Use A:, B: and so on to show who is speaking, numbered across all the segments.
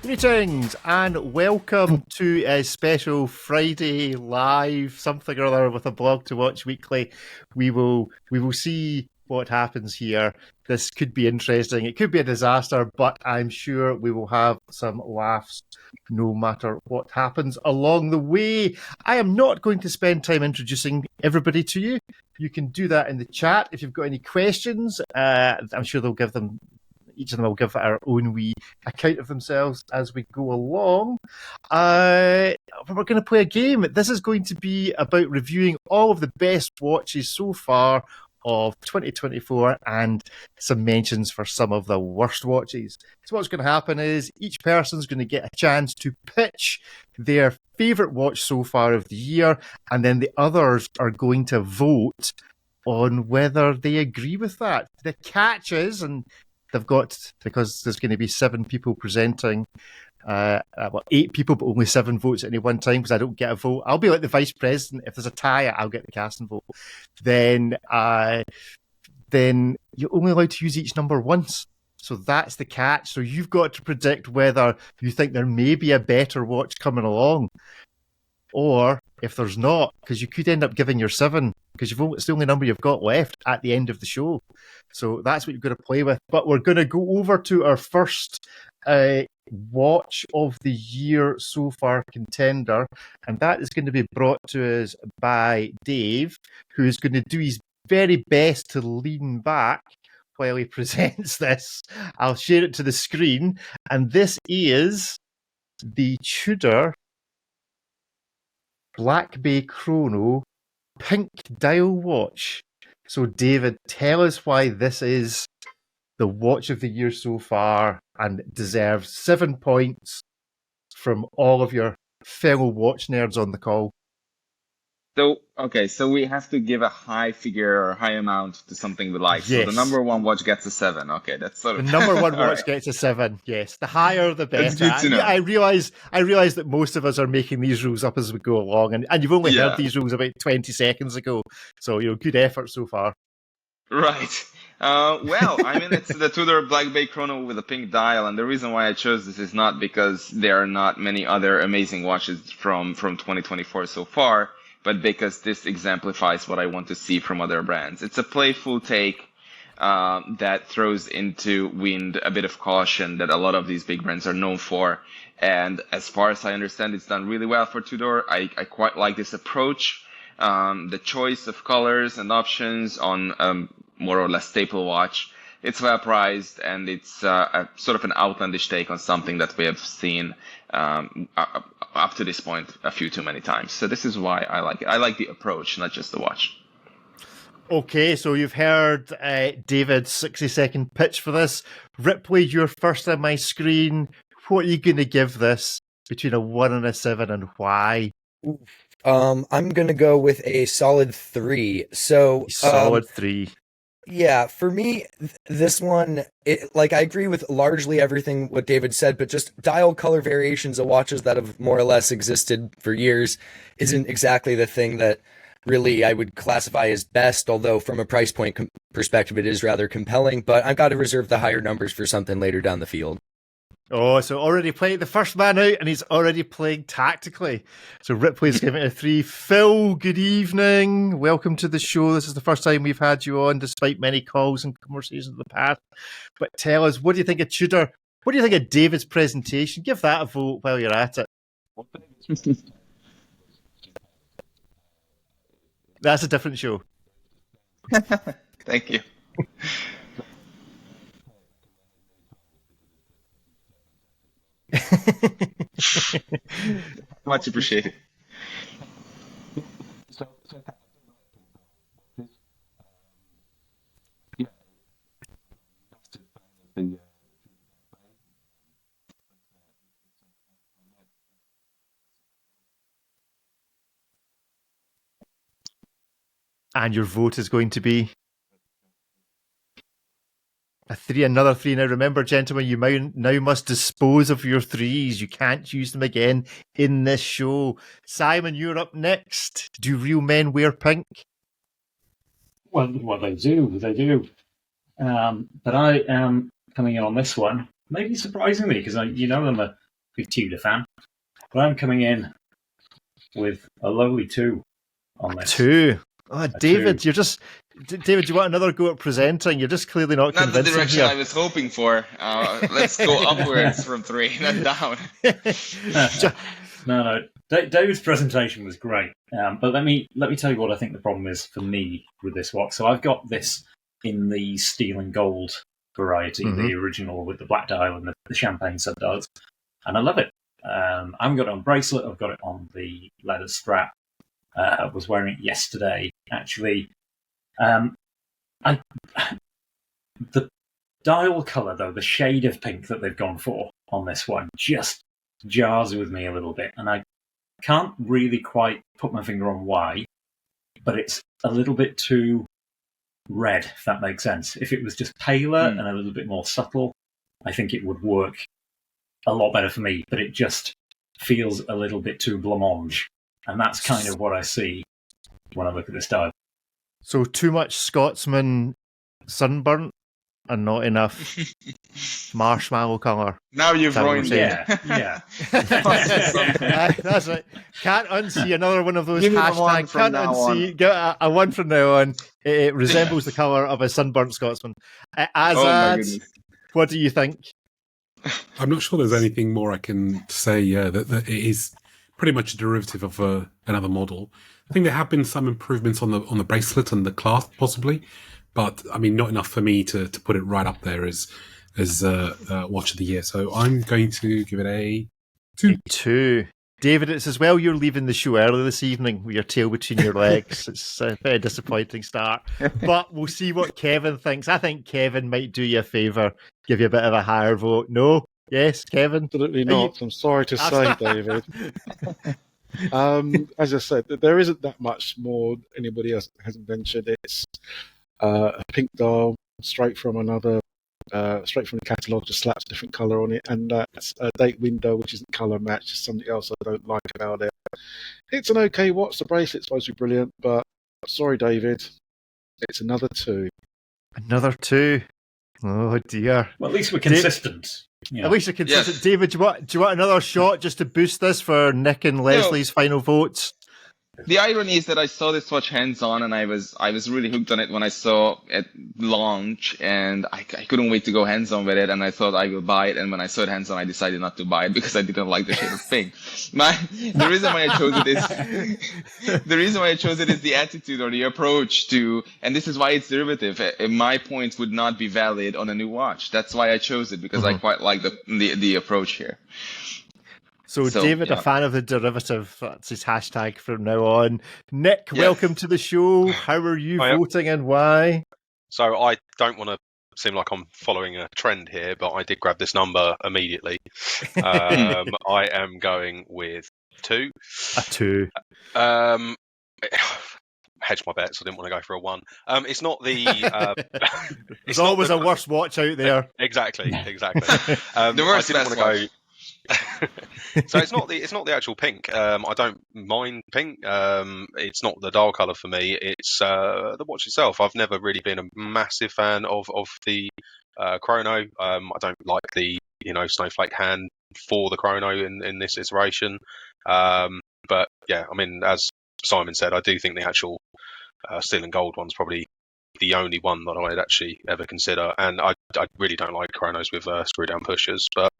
A: Greetings and welcome to a special Friday live something or other with a blog to watch weekly. We will see what happens here. This could be interesting. It could be a disaster, but I'm sure we will have some laughs no matter what happens along the way. I am not going to spend time introducing everybody to you. You can do that in the chat if you've got any questions. I'm sure they'll give them. Each of them will give our own wee account of themselves as we go along. We're going to play a game. This is going to be about reviewing all of the best watches so far of 2024 and some mentions for some of the worst watches. So what's going to happen is each person's going to get a chance to pitch their favourite watch so far of the year, and then the others are going to vote on whether they agree with that. The catch is, and they've got, because there's going to be 7 people presenting, 8 people, but only 7 votes at any one time because I don't get a vote. I'll be like the vice president. If there's a tie, I'll get the casting vote. Then you're only allowed to use each number once. So that's the catch. So you've got to predict whether you think there may be a better watch coming along, or if there's not, because you could end up giving your 7, because it's the only number you've got left at the end of the show. So that's what you've got to play with. But we're going to go over to our first watch of the year so far contender, and that is going to be brought to us by Dave, who is going to do his very best to lean back while he presents this. I'll share it to the screen, and this is the Tudor Black Bay Chrono pink dial watch. So, David, tell us why this is the watch of the year so far and deserves 7 points from all of your fellow watch nerds on the call.
B: So we have to give a high figure or high amount to something we like.
A: Yes.
B: So the number one watch gets a 7. Okay, that's sort of
A: the number one watch
B: right.
A: Gets a 7. Yes, the higher the better.
B: That's good to know.
A: I realize that most of us are making these rules up as we go along, and you've only heard these rules about 20 seconds ago. So good effort so far.
B: Right. It's the Tudor Black Bay Chrono with a pink dial, and the reason why I chose this is not because there are not many other amazing watches from 2024 so far, but because this exemplifies what I want to see from other brands. It's a playful take that throws into wind a bit of caution that a lot of these big brands are known for. And as far as I understand, it's done really well for Tudor. I quite like this approach. The choice of colors and options on more or less staple watch. It's well priced, and it's a sort of an outlandish take on something that we have seen up to this point a few too many times. So this is why I like it. I like the approach, not just the watch.
A: Okay, so you've heard David's 60-second pitch for this. Ripley, you're first on my screen. What are you going to give this between a 1 and a 7, and why?
C: I'm going to go with a solid 3. So
A: solid 3.
C: Yeah, for me, this one, I agree with largely everything what David said, but just dial color variations of watches that have more or less existed for years isn't exactly the thing that really I would classify as best, although from a price point perspective, it is rather compelling, but I've got to reserve the higher numbers for something later down the field.
A: Oh, so already playing the first man out, and he's already playing tactically. So Ripley's giving it a 3. Phil, good evening. Welcome to the show. This is the first time we've had you on, despite many calls and conversations in the past. But tell us, what do you think of Tudor? What do you think of David's presentation? Give that a vote while you're at it. That's a different show.
B: Thank you. Much appreciated.
A: And your vote is going to be a 3, another 3. Now remember, gentlemen, you now must dispose of your 3s. You can't use them again in this show. Simon, you're up next. Do real men wear pink?
D: Well, they do. But I am coming in on this one, maybe surprisingly, because I'm big Tudor fan. But I'm coming in with a lowly 2 on this.
A: 2. Oh, David,
D: 2.
A: David, you want another go at presenting? You're just clearly not
B: Not the
A: convincing
B: direction
A: here.
B: I was hoping for. Let's go upwards from 3, not down.
D: No. David's presentation was great, but let me tell you what I think the problem is for me with this watch. So I've got this in the steel and gold variety, the original with the black dial and the champagne subdials, and I love it. I've got it on bracelet. I've got it on the leather strap. I was wearing it yesterday, actually. The dial colour, though, the shade of pink that they've gone for on this one, just jars with me a little bit, and I can't really quite put my finger on why, but it's a little bit too red, if that makes sense. If it was just paler and a little bit more subtle, I think it would work a lot better for me, but it just feels a little bit too blancmange, and that's kind of what I see when I look at this dial.
A: So too much Scotsman sunburnt and not enough marshmallow colour.
B: Now you've ruined it.
D: Yeah.
A: That's right. Can't unsee another one of those
B: Give me the one
A: hashtags.
B: from
A: Can't
B: now
A: unsee. Get a one from now on. It resembles the colour of a sunburnt Scotsman. Azad, what do you think?
E: I'm not sure there's anything more I can say. That it is pretty much a derivative of another model. I think there have been some improvements on the bracelet and the clasp, possibly, but I mean, not enough for me to put it right up there as watch of the year. So I'm going to give it a 2.
A: 2. David, it's as well you're leaving the show early this evening with your tail between your legs. It's a very disappointing start. But we'll see what Kevin thinks. I think Kevin might do you a favour, give you a bit of a higher vote. No? Yes, Kevin?
F: Absolutely not. I'm sorry to say, David. As I said, there isn't that much more anybody else hasn't ventured. It's a pink dial straight from the catalogue, just slaps a different colour on it, and that's a date window which isn't colour matched. Just something else I don't like about it. It's an okay watch. The bracelet's supposed to be brilliant, but sorry, David, it's another 2.
A: Another 2. Oh dear.
D: Well, at least we're consistent.
A: At least you're consistent.
B: Yes.
A: David, do you want another shot just to boost this for Nick and Leslie's final votes?
B: The irony is that I saw this watch hands-on, and I was really hooked on it when I saw it launch, and I couldn't wait to go hands-on with it, and I thought I will buy it, and when I saw it hands-on, I decided not to buy it because I didn't like the shade of pink. The reason why I chose it is the attitude or the approach to, and this is why it's derivative. My point would not be valid on a new watch. That's why I chose it, because I quite like the approach here.
A: So David, a fan of the derivative. That's his hashtag from now on. Nick, welcome to the show. How are you voting and why?
G: So I don't want to seem like I'm following a trend here, but I did grab this number immediately. I am going with 2.
A: A 2.
G: Hedge my bets. I didn't want to go for a 1. It's not the.
A: There's always a worse watch out there.
G: Exactly.
B: The worst best watch.
G: So it's not the actual pink. I don't mind pink. It's not the dial color for me. It's the watch itself. I've never really been a massive fan of the Chrono. I don't like the snowflake hand for the Chrono in this iteration. But yeah, I mean, as Simon said, I do think the actual steel and gold one's probably the only one that I'd actually ever consider. And I really don't like Chronos with screw down pushers, but.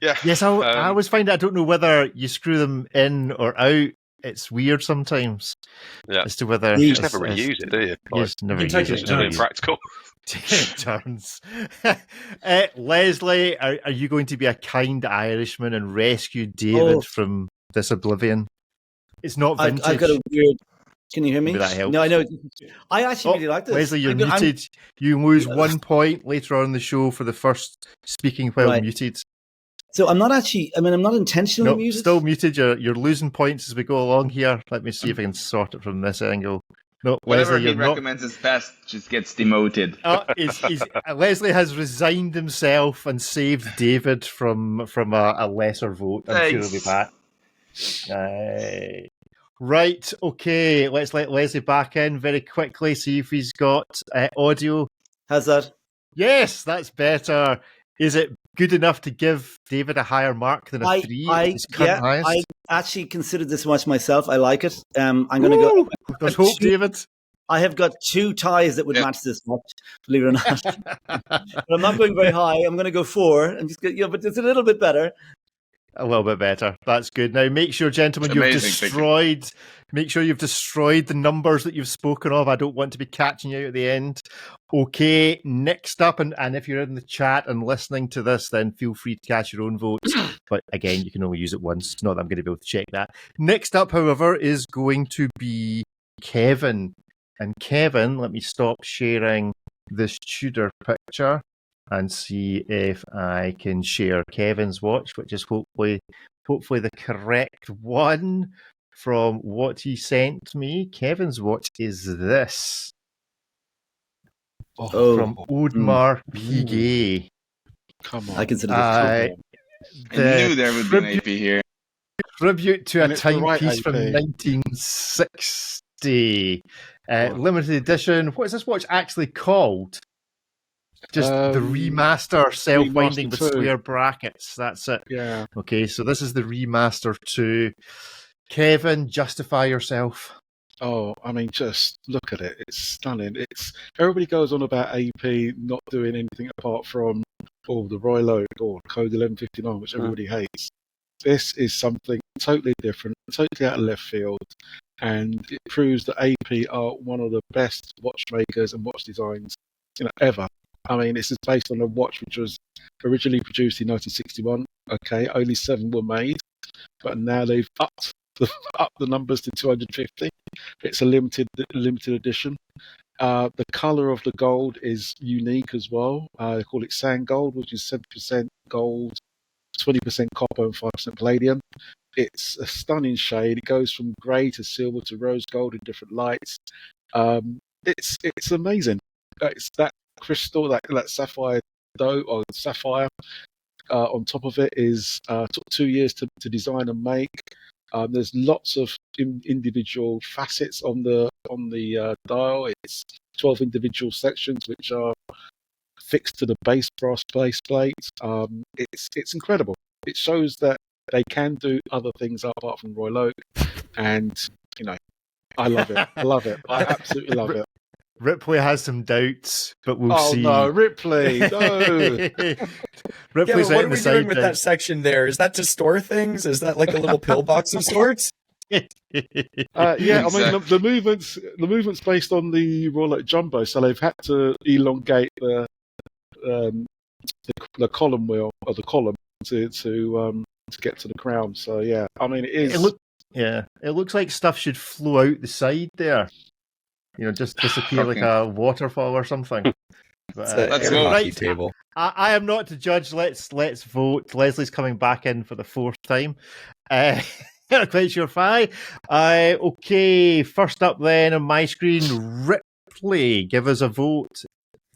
G: Yeah.
A: Yes, I always find I don't know whether you screw them in or out. It's weird sometimes as to whether
G: you just never really use it, do you?
A: You just never use it.
G: It's really impractical.
A: Take turns. Leslie, are you going to be a kind Irishman and rescue David from this oblivion? It's not vintage.
H: I've got a weird. Can you hear me?
A: Maybe that helps.
H: No, I know. I actually really like this.
A: Leslie, you're muted. You lose 1 point later on in the show for the first speaking while muted.
H: So I'm not actually. I'm not intentionally muted.
A: Still muted. You're losing points as we go along here. Let me see if I can sort it from this angle. No,
B: whatever
A: Leslie,
B: he recommends is best just gets demoted.
A: Leslie has resigned himself and saved David from a lesser vote. I'm sure he'll be back. Right, okay. Let's let Leslie back in very quickly. See if he's got audio.
H: How's that?
A: Yes, that's better. Is it good enough to give David a higher mark than a 3? His current highest?
H: I actually considered this watch myself. I like it. I'm going to go.
A: There's hope, David.
H: I have got 2 ties that would match this watch, believe it or not. But I'm not going very high. I'm going to go 4. I'm just going, but it's a little bit better.
A: A little bit better. That's good. Now, make sure, gentlemen, you've destroyed the numbers that you've spoken of. I don't want to be catching you out at the end. Okay, next up, and if you're in the chat and listening to this, then feel free to cast your own votes. But again, you can only use it once. Not that I'm going to be able to check that. Next up, however, is going to be Kevin. And Kevin, let me stop sharing this Tudor picture and see if I can share Kevin's watch, which is hopefully the correct one from what he sent me. Kevin's watch is this. From Audemars Piguet.
F: Come on.
H: I consider
B: I knew there would be an AP here.
A: Tribute to a timepiece from 1960. Limited edition. What is this watch actually called? Just the remaster Selfwinding with square brackets. That's it.
F: Yeah.
A: Okay, so this is the remaster 2. Kevin, justify yourself.
F: Oh, I mean, just look at it. It's stunning. Everybody goes on about AP not doing anything apart from the Royal Oak or Code 1159, which everybody hates. This is something totally different, totally out of left field, and it proves that AP are one of the best watchmakers and watch designs ever. I mean, this is based on a watch which was originally produced in 1961. Okay, only 7 were made, but now they've upped the numbers to 250. It's a limited edition. The color of the gold is unique as well. They call it sand gold, which is 7% gold, 20% copper, and 5% palladium. It's a stunning shade. It goes from grey to silver to rose gold in different lights. It's amazing. It's that crystal, that sapphire or sapphire on top of it took 2 years to design and make. There's lots of individual facets on the dial. It's 12 individual sections which are fixed to the base brass base plate. It's incredible. It shows that they can do other things apart from Royal Oak, and I love it. I love it. I absolutely love it.
A: Ripley has some doubts, but we'll see.
F: Oh no, Ripley! No.
A: Ripley's
C: what are we doing with that section there? Is that to store things? Is that like a little pillbox of sorts?
F: Yeah, I mean the movement's based on the Royal Oak Jumbo, so they've had to elongate the column wheel or the column to get to the crown. So yeah, I mean it is.
A: It looks like stuff should flow out the side there. Just disappear like a waterfall or something. But,
B: let's go.
A: Right.
C: Table.
A: I am not to judge. Let's vote. Leslie's coming back in for the 4th time. Not quite sure why. Okay, first up then on my screen, Ripley. Give us a vote.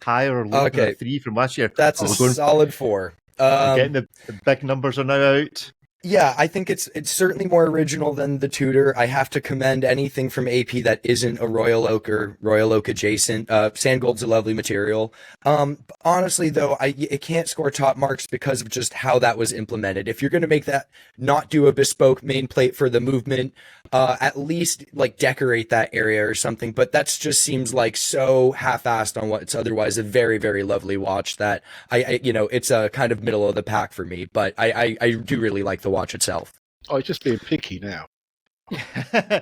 A: Higher or lower than a 3 from last year.
C: That's a solid 4.
A: Getting the big numbers are now out.
C: Yeah, I think it's certainly more original than the Tudor. I have to commend anything from AP that isn't a Royal Oak or Royal Oak adjacent. Sand gold's a lovely material. Honestly, though, it can't score top marks because of just how that was implemented. If you're going to make that not do a bespoke main plate for the movement, at least like decorate that area or something. But that just seems like so half-assed on what's otherwise a very, very lovely watch that it's a kind of middle of the pack for me. But I do really like the watch itself.
F: Oh, it's just being picky now.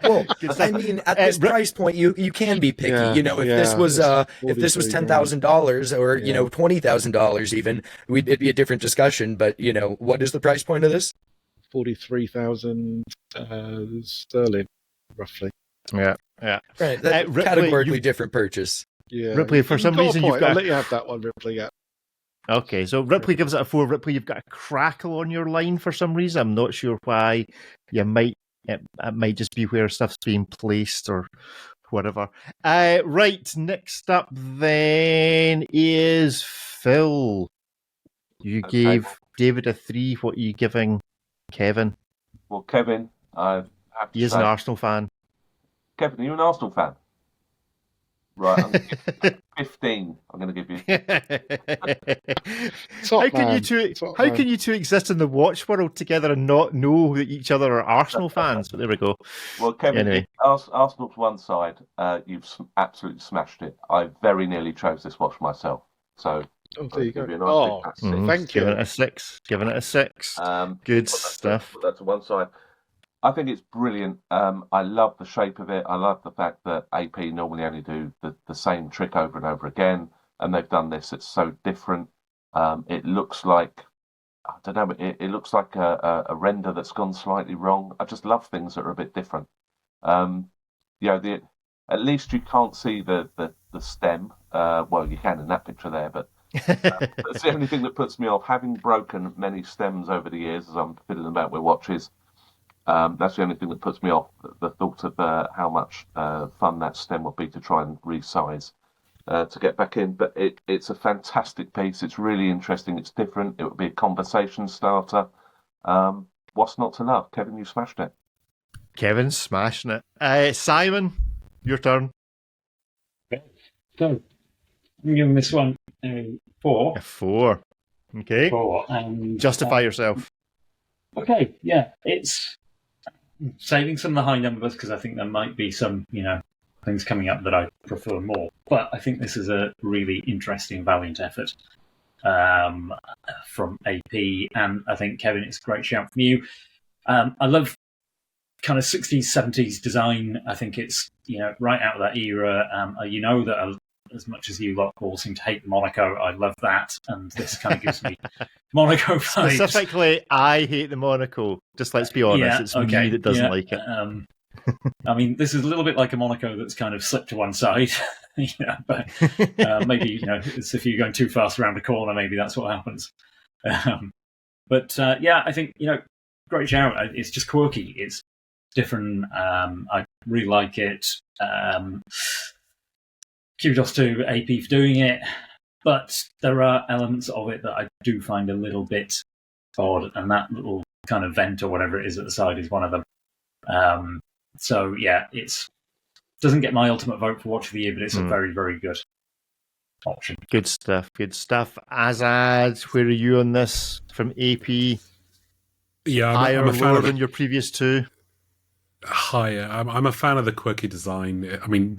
C: Well, I mean, at this price point, you can be picky. If this was $10,000 or $20,000 even, it'd be a different discussion. But what is the price point of this?
F: 43,000 sterling, roughly.
A: Yeah.
C: Right, that's
A: Ripley,
C: categorically different purchase.
F: Yeah,
A: Ripley, for some reason you've got.
F: I'll let you have that one, Ripley. Yeah.
A: Okay, so Ripley gives it a 4. Ripley, you've got a crackle on your line for some reason. I'm not sure why. It might just be where stuff's being placed or whatever. Right, next up then is Phil. You gave David a 3. What are you giving Kevin?
I: Well, Kevin, I have to
A: he is
I: say,
A: an Arsenal fan.
I: Kevin, are you an Arsenal fan? Right, I'm gonna give 15. I'm going to give you.
A: How can you two exist in the watch world together and not know that each other are Arsenal fans? But there we go.
I: Well, Kevin,
A: Anyway.
I: Arsenal to one side, you've absolutely smashed it. I very nearly chose this watch myself. So
F: there you go.
I: You a nice big
F: thank you.
A: Giving it a 6. Giving it a 6. Good stuff.
I: Put that to one side. I think it's brilliant. I love the shape of it. I love the fact that AP normally only do the same trick over and over again, and they've done this. It's so different. It looks like, I don't know, it looks like a render that's gone slightly wrong. I just love things that are a bit different. At least you can't see the stem. Well, you can in that picture there, but that's the only thing that puts me off. Having broken many stems over the years as I'm fiddling about with watches, that's the only thing that puts me off, the thought of how much fun that stem would be to try and resize to get back in. But it's a fantastic piece. It's really interesting. It's different. It would be a conversation starter. What's not to love? Kevin, you smashed it.
A: Kevin's smashing it. Simon, your turn.
D: So, I'm giving this one a 4.
A: A 4. Okay.
D: 4. And,
A: justify yourself.
D: Okay, yeah. It's saving some of the high numbers because I think there might be some, things coming up that I prefer more. But I think this is a really interesting, valiant effort from AP. And I think, Kevin, it's a great shout from you. I love kind of 60s, 70s design. I think it's, right out of that era. That as much as you lot all seem to hate Monaco, I love that. And this kind of gives me Monaco vibes.
A: Specifically, I hate the Monaco. Just let's be honest, it's me that doesn't like it.
D: I mean, this is a little bit like a Monaco that's kind of slipped to one side. But maybe, it's if you're going too fast around a corner, maybe that's what happens. I think, great shout. It's just quirky. It's different. I really like it. Kudos to AP for doing it, but there are elements of it that I do find a little bit odd, and that little kind of vent or whatever it is at the side is one of them. It doesn't get my ultimate vote for Watch of the Year, but it's a very, very good option.
A: Good stuff. Azad, where are you on this from AP?
E: Yeah,
A: higher or lower than your previous two?
E: Higher. I'm a fan of the quirky design. I mean,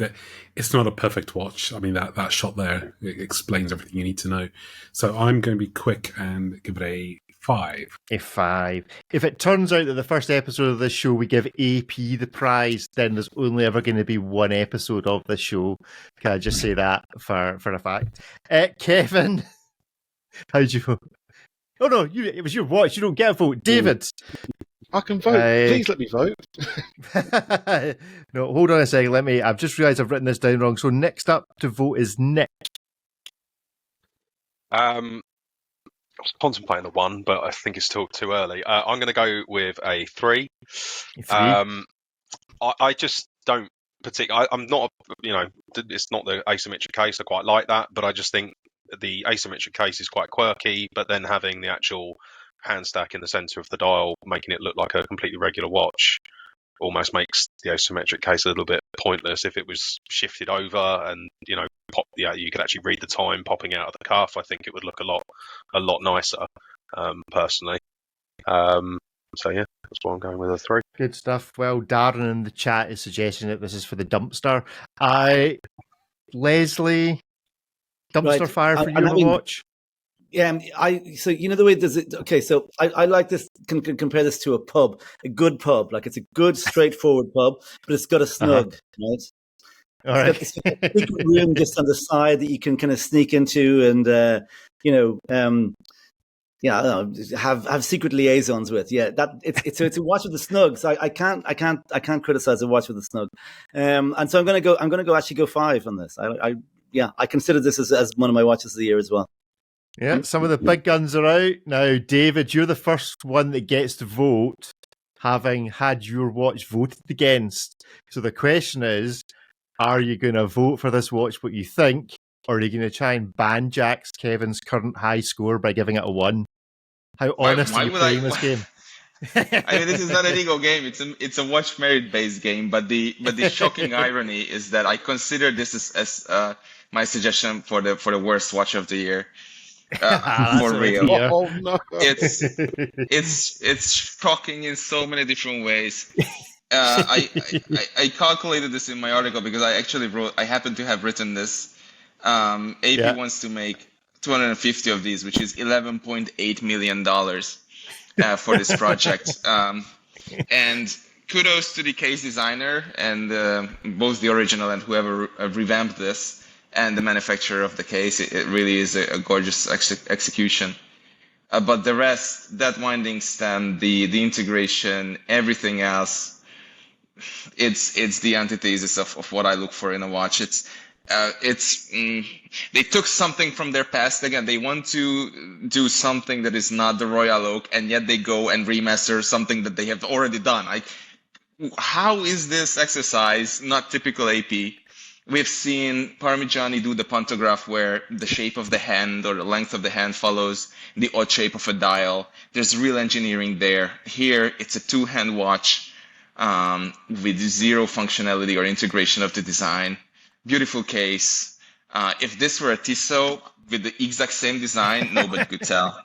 E: it's not a perfect watch. I mean, that shot there explains everything you need to know. So I'm going to be quick and give it a 5.
A: A 5. If it turns out that the first episode of this show we give AP the prize, then there's only ever going to be one episode of this show. Can I just say that for a fact? Kevin, how'd you vote? Oh no, it was your watch. You don't get a vote. David.
F: I can vote. Please let me vote.
A: No, hold on a second. I've just realised I've written this down wrong. So next up to vote is Nick.
G: I was contemplating a 1, but I think it's still too early. I'm going to go with a 3. I just don't particularly. I'm not. It's not the asymmetric case. I quite like that, but I just think the asymmetric case is quite quirky. But then having the actual hand stack in the center of the dial, making it look like a completely regular watch, almost makes the asymmetric case a little bit pointless. If it was shifted over and you could actually read the time popping out of the cuff, I think it would look a lot nicer, personally. That's why I'm going with a 3.
A: Good stuff. Well, Darren in the chat is suggesting that this is for the dumpster. Leslie, dumpster fire for your watch.
H: Yeah, so the way does it? Okay, so I like this. Can compare this to a pub, a good pub. Like it's a good, straightforward pub, but it's got a snug, right?
A: All right.
H: It's got a secret room just on the side that you can kind of sneak into, and I don't know, have secret liaisons with. Yeah, it's a watch with the snug. So I can't criticize a watch with a snug. And so I'm gonna go 5 on this. I consider this as one of my watches of the year as well.
A: Yeah, some of the big guns are out. Now, David, you're the first one that gets to vote, having had your watch voted against. So the question is, are you going to vote for this watch what you think, or are you going to try and banjax Kevin's current high score by giving it a 1? How honest are you playing this game?
B: I mean, this is not an ego game. It's a watch merit based game. But the shocking irony is that I consider this as my suggestion for the worst watch of the year. For real,
F: Oh no!
B: it's shocking in so many different ways. I calculated this in my article because I happen to have written this. AP wants to make 250 of these, which is $11.8 million for this project. And kudos to the case designer and both the original and whoever revamped this and the manufacturer of the case. It really is a gorgeous execution. But the rest, that winding stem, the integration, everything else, it's the antithesis of what I look for in a watch. They took something from their past. Again, they want to do something that is not the Royal Oak, and yet they go and remaster something that they have already done. How is this exercise not typical AP? We've seen Parmigiani do the pantograph where the shape of the hand or the length of the hand follows the odd shape of a dial. There's real engineering there. Here, it's a two-hand watch with zero functionality or integration of the design. Beautiful case. If this were a Tissot with the exact same design, nobody could tell.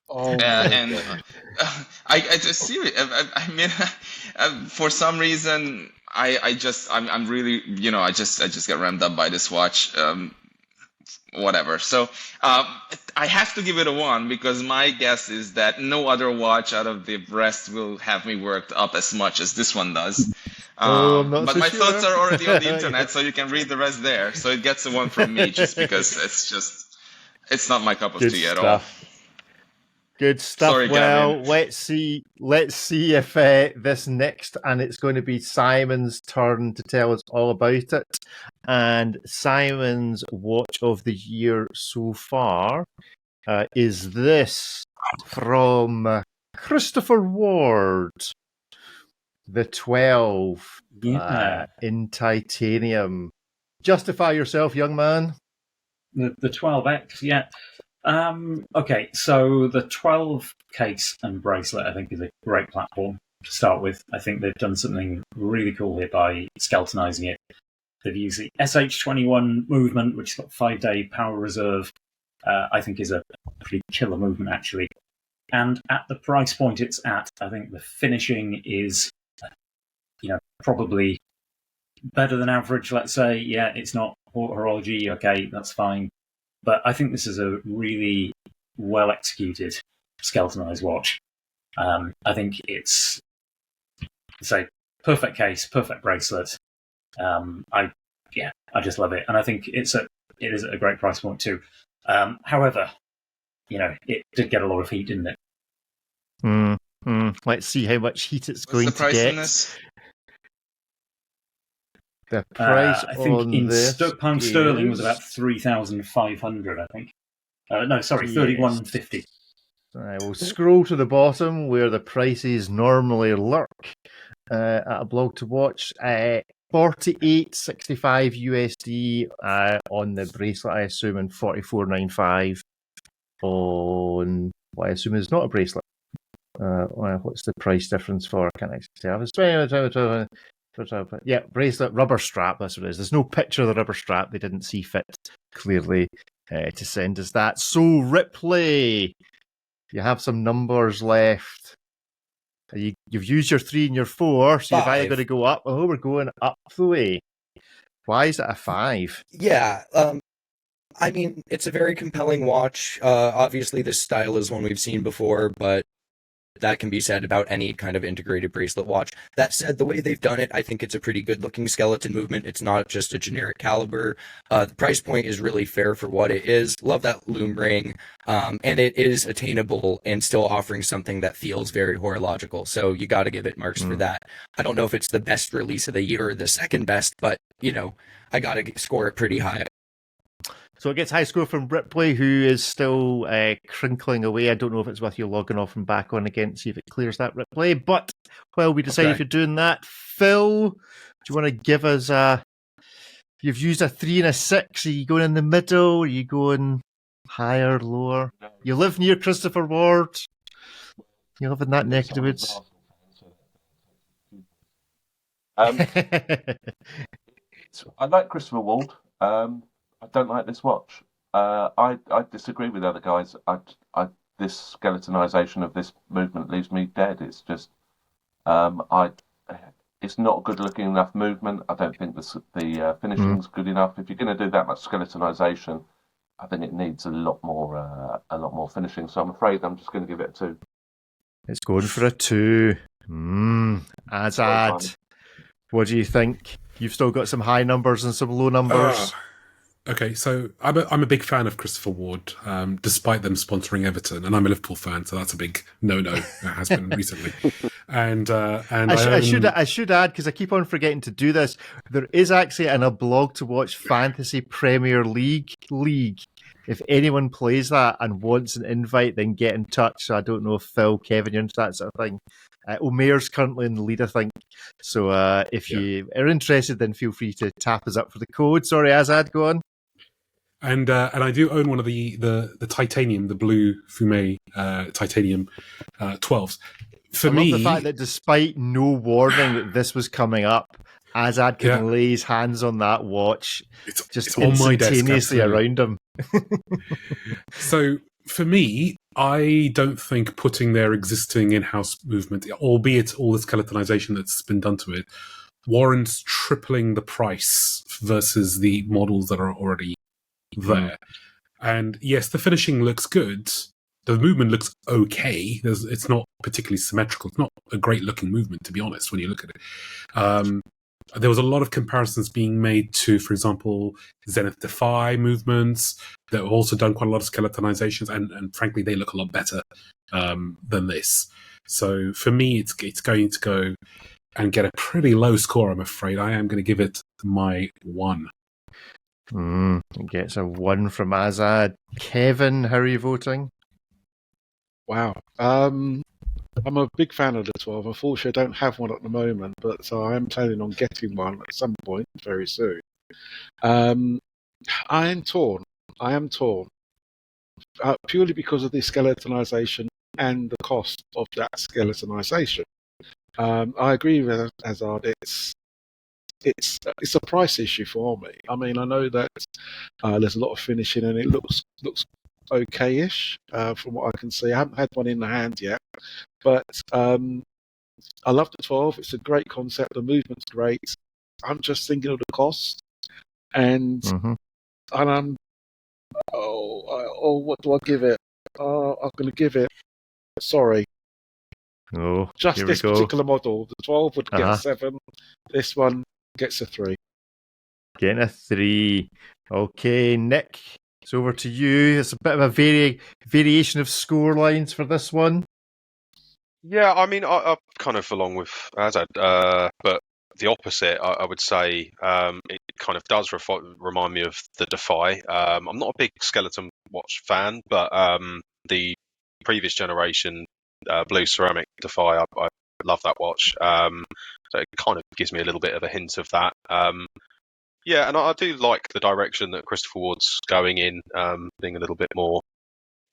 B: And I just seriously, I mean, for some reason, I'm really, I just get rammed up by this watch. Whatever. So I have to give it a 1 because my guess is that no other watch out of the rest will have me worked up as much as this one does. But my thoughts are already on the internet, so you can read the rest there. So it gets a 1 from me just because it's not my cup of tea at all.
A: Good stuff.
B: Sorry,
A: well,
B: Gavin.
A: let's see if this next, and it's going to be Simon's turn to tell us all about it. And Simon's watch of the year so far is this from Christopher Ward, the 12 in titanium. Justify yourself, young man.
D: The 12X, yeah. Okay, so the 12 case and bracelet, I think, is a great platform to start with. I think they've done something really cool here by skeletonizing it. They've used the SH21 movement, which has got 5-day power reserve. I think is a pretty killer movement, actually. And at the price point it's at, I think the finishing is, probably better than average, let's say. Yeah, it's not horology, okay, that's fine. But I think this is a really well-executed skeletonized watch. I think it's a perfect case, perfect bracelet. I just love it, and I think it is at a great price point too. However, it did get a lot of heat, didn't it?
A: Let's see how much heat it's going
B: What's the
A: to
B: price
A: get.
B: on this?
A: The price
D: I think
A: on
D: in
A: this
D: pound sterling was about 3,500. I think. No, sorry, 31.50.
A: I will scroll to the bottom where the prices normally lurk at a blog to watch. 48.65 USD on the bracelet, I assume, and 44.95 on what I assume is not a bracelet. What's the price difference for? I can't actually tell. Yeah, bracelet, rubber strap, that's what it is. There's no picture of the rubber strap. They didn't see fit clearly to send us that. So, Ripley, you have some numbers left. You've used your 3 and your 4, so you've either got to go up. Oh, we're going up the way. Why is it a 5?
C: Yeah, I mean, it's a very compelling watch. Obviously, this style is one we've seen before, but that can be said about any kind of integrated bracelet watch. That said, the way they've done it, I think it's a pretty good-looking skeleton movement. It's not just a generic caliber. The price point is really fair for what it is. Love that loom ring. And it is attainable and still offering something that feels very horological. So you got to give it marks for that. I don't know if it's the best release of the year or the second best, but, I got to score it pretty high.
A: So it gets high score from Ripley, who is still crinkling away. I don't know if it's worth you logging off and back on again to see if it clears that Ripley. But while we decide if you're doing that, Phil, do you want to give us you've used a 3 and a 6. Are you going in the middle? Are you going higher, lower? You live near Christopher Ward. You live in that neck of the woods.
I: I like Christopher Ward. I don't like this watch. I disagree with the other guys. This skeletonization of this movement leaves me dead. It's just it's not good looking enough movement. I don't think the finishing's good enough. If you're going to do that much skeletonization, I think it needs a lot more finishing. So I'm afraid I'm just going to give it a 2.
A: It's going for a 2. Azad, what do you think? You've still got some high numbers and some low numbers.
E: Okay, so I'm a big fan of Christopher Ward, despite them sponsoring Everton, and I'm a Liverpool fan, so that's a big no-no. It has been recently. And
A: I should add, because I keep on forgetting to do this, there is actually a blog to watch Fantasy Premier League. If anyone plays that and wants an invite, then get in touch. So I don't know if Phil, Kevin, you're into that sort of thing. Omer's currently in the lead, I think. So if you are interested, then feel free to tap us up for the code. Sorry, Azad, go on.
E: And I do own one of the titanium, the blue Fume titanium 12s. For me,
A: love the fact that despite no warning that this was coming up, Azad can lay his hands on that watch, it's on my desk, instantaneously around him.
E: So for me, I don't think putting their existing in-house movement, albeit all the skeletonization that's been done to it, warrants tripling the price versus the models that are already there. And yes, the finishing looks good. The movement looks okay. It's not particularly symmetrical. It's not a great looking movement, to be honest, when you look at it. There was a lot of comparisons being made to, for example, Zenith Defy movements that have also done quite a lot of skeletonizations, and frankly, they look a lot better than this. So for me, it's going to go and get a pretty low score, I'm afraid. I am going to give it my 1.
A: It gets a 1 from Azad. Kevin, how are you voting?
F: Wow. I'm a big fan of the 12. Unfortunately, I don't have one at the moment, but so I am planning on getting one at some point very soon. I am torn. Purely because of the skeletonization and the cost of that skeletonization. I agree with Azad. It's a price issue for me. I mean, I know that there's a lot of finishing and it looks okay-ish from what I can see. I haven't had one in the hand yet, but I love the 12. It's a great concept. The movement's great. I'm just thinking of the cost, and I'm what do I give it? I'm going to give it. Sorry.
A: Oh,
F: just this particular model. The 12 would get a 7. This one gets a 3.
A: Getting a 3. Okay, Nick, it's over to you. It's a bit of a variation of score lines for this one.
G: Yeah, I mean, I kind of along with Azad, but the opposite, I would say, it kind of does remind me of the Defy. I'm not a big skeleton watch fan, but the previous generation blue ceramic Defy, I love that watch. So it kind of gives me a little bit of a hint of that. Yeah, and I do like the direction that Christopher Ward's going in, being a little bit more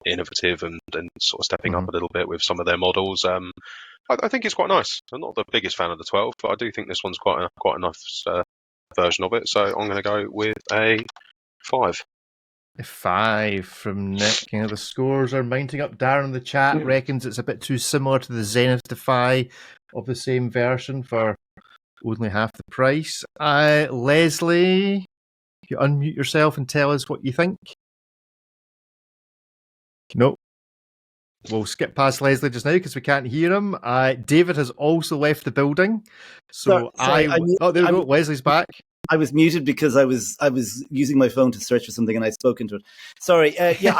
G: innovative and sort of stepping up a little bit with some of their models. I think it's quite nice. I'm not the biggest fan of the 12, but I do think this one's quite a nice version of it. So I'm going to go with a 5.
A: A 5 from Nick. You know, the scores are mounting up. Darren in the chat reckons it's a bit too similar to the Zenith Defy of the same version for only half the price. Leslie, you unmute yourself and tell us what you think. Nope. We'll skip past Leslie just now because we can't hear him. David has also left the building. So
H: sorry,
A: there we go. Leslie's back.
H: I was muted because I was using my phone to search for something and I spoke into it. Sorry. I hate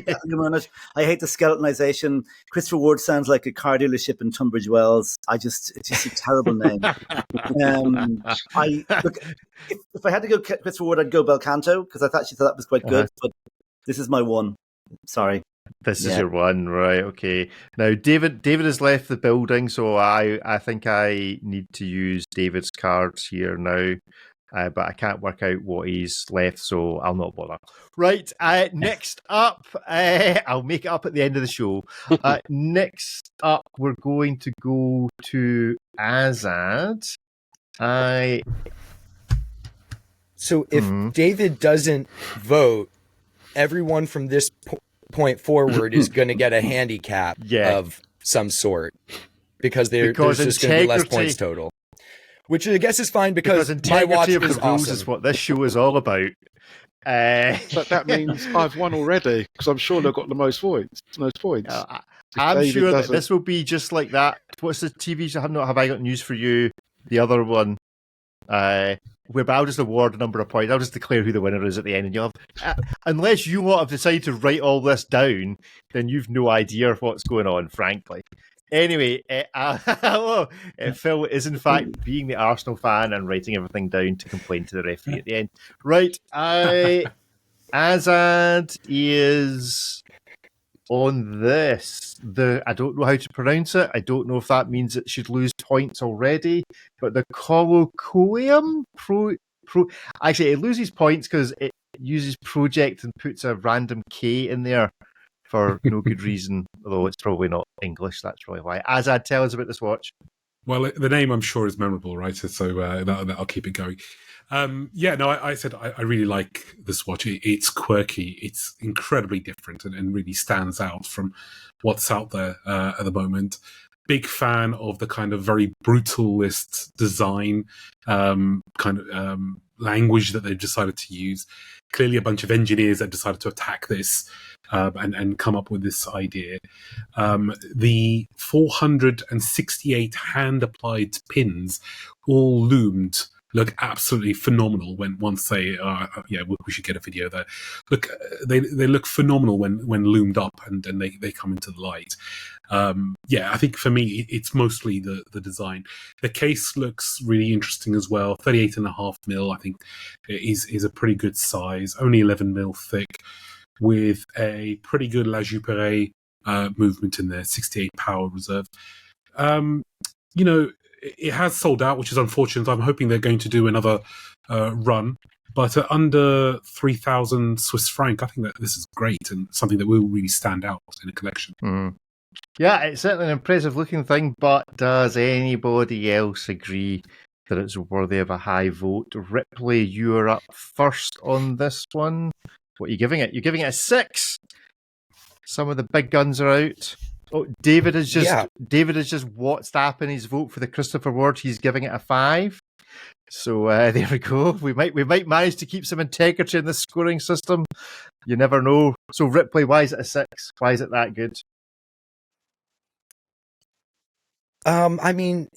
H: that. I hate the skeletonization. Christopher Ward sounds like a car dealership in Tunbridge Wells. It's just a terrible name. If I had to go Christopher Ward, I'd go Belcanto because I thought that was quite good. But this is my 1. Sorry.
A: This is your 1, right? Okay. Now David has left the building, so I think I need to use David's cards here now. but I can't work out what he's left, so I'll not bother. Right, next up, I'll make it up at the end of the show. Next up, we're going to go to Azad.
C: So if David doesn't vote, everyone from this point forward is going to get a handicap of some sort because there's just going to be less points total. Which I guess is fine because my watch
A: of
C: is
A: the rules
C: awesome.
A: is what this show is all about.
F: But that means I've won already because I'm sure they've got the most points.
A: I'm sure that this will be just like that. What's the TV show? Have I got news for you? The other one, where I'll just award a number of points. I'll just declare who the winner is at the end, and you'll have, unless you want to decide to write all this down, then you've no idea what's going on, frankly. Anyway, Phil is in fact being the Arsenal fan and writing everything down to complain to the referee at the end. Right, Azad is on this. I don't know how to pronounce it. I don't know if that means it should lose points already. But the Kollokium actually, it loses points because it uses project and puts a random K in there for no good reason, although it's probably not English. That's probably why. Azad, tell us about this watch.
E: Well, the name I'm sure is memorable, right? So that'll keep it going. I said I really like this watch. It's quirky. It's incredibly different and really stands out from what's out there at the moment. Big fan of the kind of very brutalist design language that they've decided to use. Clearly a bunch of engineers that decided to attack this and come up with this idea. The 468 hand-applied pins all loomed look absolutely phenomenal once they we should get a video there. Look, they look phenomenal when loomed up and they come into the light. I think for me it's mostly the design. The case looks really interesting as well. 38.5 mil, I think, is a pretty good size. Only 11 mil thick, with a pretty good La Juperie movement in there. 68 power reserve. It has sold out, which is unfortunate. I'm hoping they're going to do another run. But under 3,000 Swiss franc, I think that this is great and something that will really stand out in a collection.
A: Yeah, it's certainly an impressive looking thing, but does anybody else agree that it's worthy of a high vote? Ripley, you are up first on this one. What are you giving it? You're giving it a 6. Some of the big guns are out. Oh, David has just WhatsApping his vote for the Christopher Ward. He's giving it a 5. So there we go. We might manage to keep some integrity in this scoring system. You never know. So Ripley, why is it a 6? Why is it that good?
C: I mean,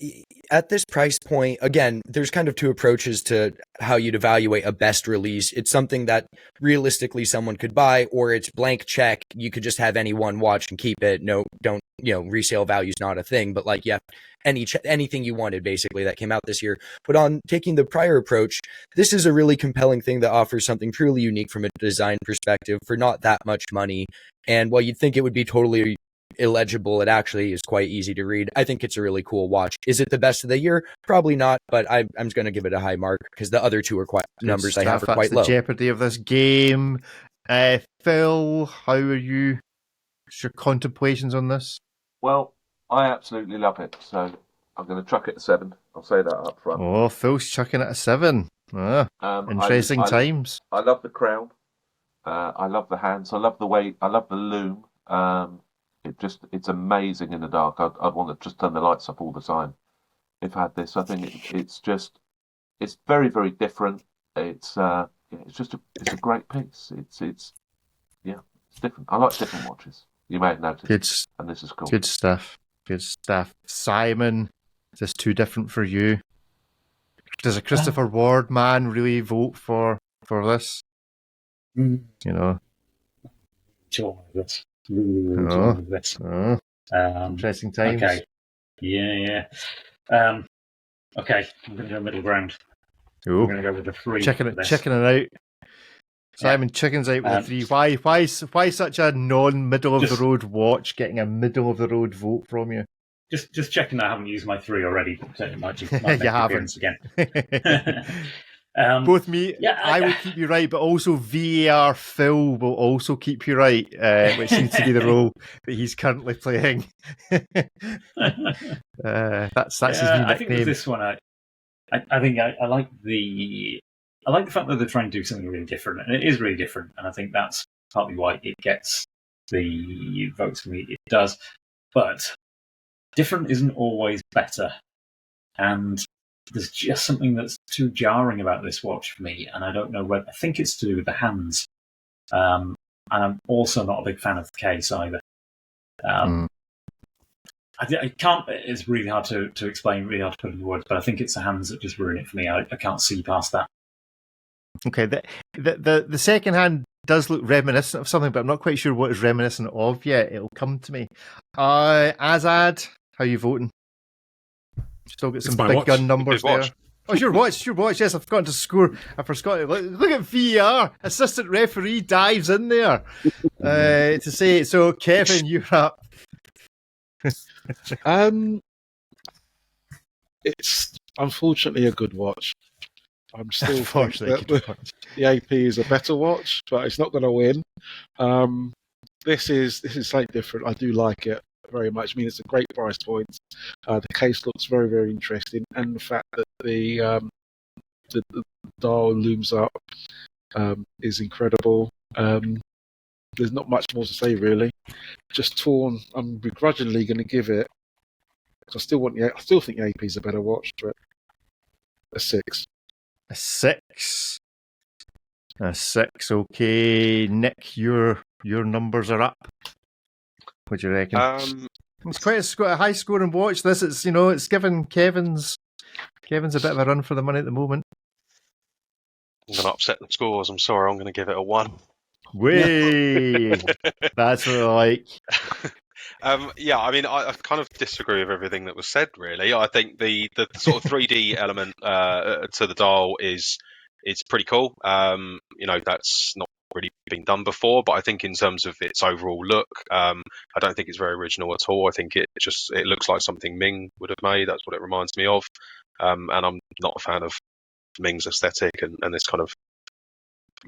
C: at this price point, again, there's kind of two approaches to how you'd evaluate a best release. It's something that realistically someone could buy, or it's blank check. You could just have anyone watch and keep it. No, don't, resale value is not a thing, but like, yeah, anything you wanted basically that came out this year. But on taking the prior approach, this is a really compelling thing that offers something truly unique from a design perspective for not that much money. And while you'd think it would be totally illegible, it actually is quite easy to read. I think it's a really cool watch. Is it the best of the year? Probably not, but I'm just going to give it a high mark because the other two are numbers I have are quite low.
A: The jeopardy of this game. Phil, how are you? What's your contemplations on this?
I: Well, I absolutely love it, so I'm going to chuck it a 7. I'll say that up front.
A: Oh, Phil's chucking it a 7. Interesting times.
I: I love the crown. I love the hands. I love the way. I love the loom. It's amazing in the dark. I'd want to just turn the lights up all the time if I had this. I think it's very, very different. It's a great piece. It's different. I like different watches. You may have noticed. And this is cool.
A: Good stuff. Simon, is this too different for you? Does a Christopher Ward man really vote for this?
D: Sure, that's
A: interesting times.
D: Okay. Yeah. Okay, I'm going to go middle ground.
A: Ooh.
D: I'm going to go with the 3.
A: Checking it out. Simon, chicken's out with the 3. Why such a non-middle of the road watch getting a middle of the road vote from you?
D: Just checking that I haven't used my 3 already. So it might
A: you haven't
D: again.
A: Both me,
D: Yeah,
A: I will keep you right, but also VAR Phil will also keep you right, which seems to be the role that he's currently playing. That's his new
D: I think with
A: nickname.
D: this one, I think I like the fact that they're trying to do something really different, and it is really different, and I think that's partly why it gets the votes for me. It does, but different isn't always better, and there's just something that's too jarring about this watch for me, and I don't know whether. I think it's to do with the hands, and I'm also not a big fan of the case either. I can't. It's really hard to explain, really hard to put into words, but I think it's the hands that just ruin it for me. I can't see past that.
A: Okay, the second hand does look reminiscent of something, but I'm not quite sure what it's reminiscent of yet. It'll come to me. Azad, how you voting? Still got some big
E: watch.
A: gun numbers there.
G: Watch.
A: Oh, it's your watch. It's your watch. Yes, I've forgotten to score. I forgot. Look at VAR. Assistant referee dives in there to say it. So, Kevin, you're up.
F: It's unfortunately a good watch. I'm still
A: Unfortunately,
F: the AP is a better watch, but it's not going to win. This is slightly different. I do like it very much. I mean, it's a great price point. The case looks very, very interesting, and the fact that the dial looms up is incredible. There's not much more to say, really. Just torn. I'm begrudgingly going to give it. I still think the AP is a better watch, but a 6.
A: A 6. A 6. Okay, Nick, your numbers are up. What do you reckon? It's quite a high scoring watch. This is, it's given Kevin's a bit of a run for the money at the moment.
G: I'm going to upset the scores. I'm sorry. I'm going to give it a 1.
A: Way, that's what I like.
G: Yeah, I mean, I kind of disagree with everything that was said, really. I think the sort of 3D element to the dial is pretty cool. That's not really been done before, but I think in terms of its overall look, I don't think it's very original at all. I think it looks like something Ming would have made. That's what it reminds me of. And I'm not a fan of Ming's aesthetic and this kind of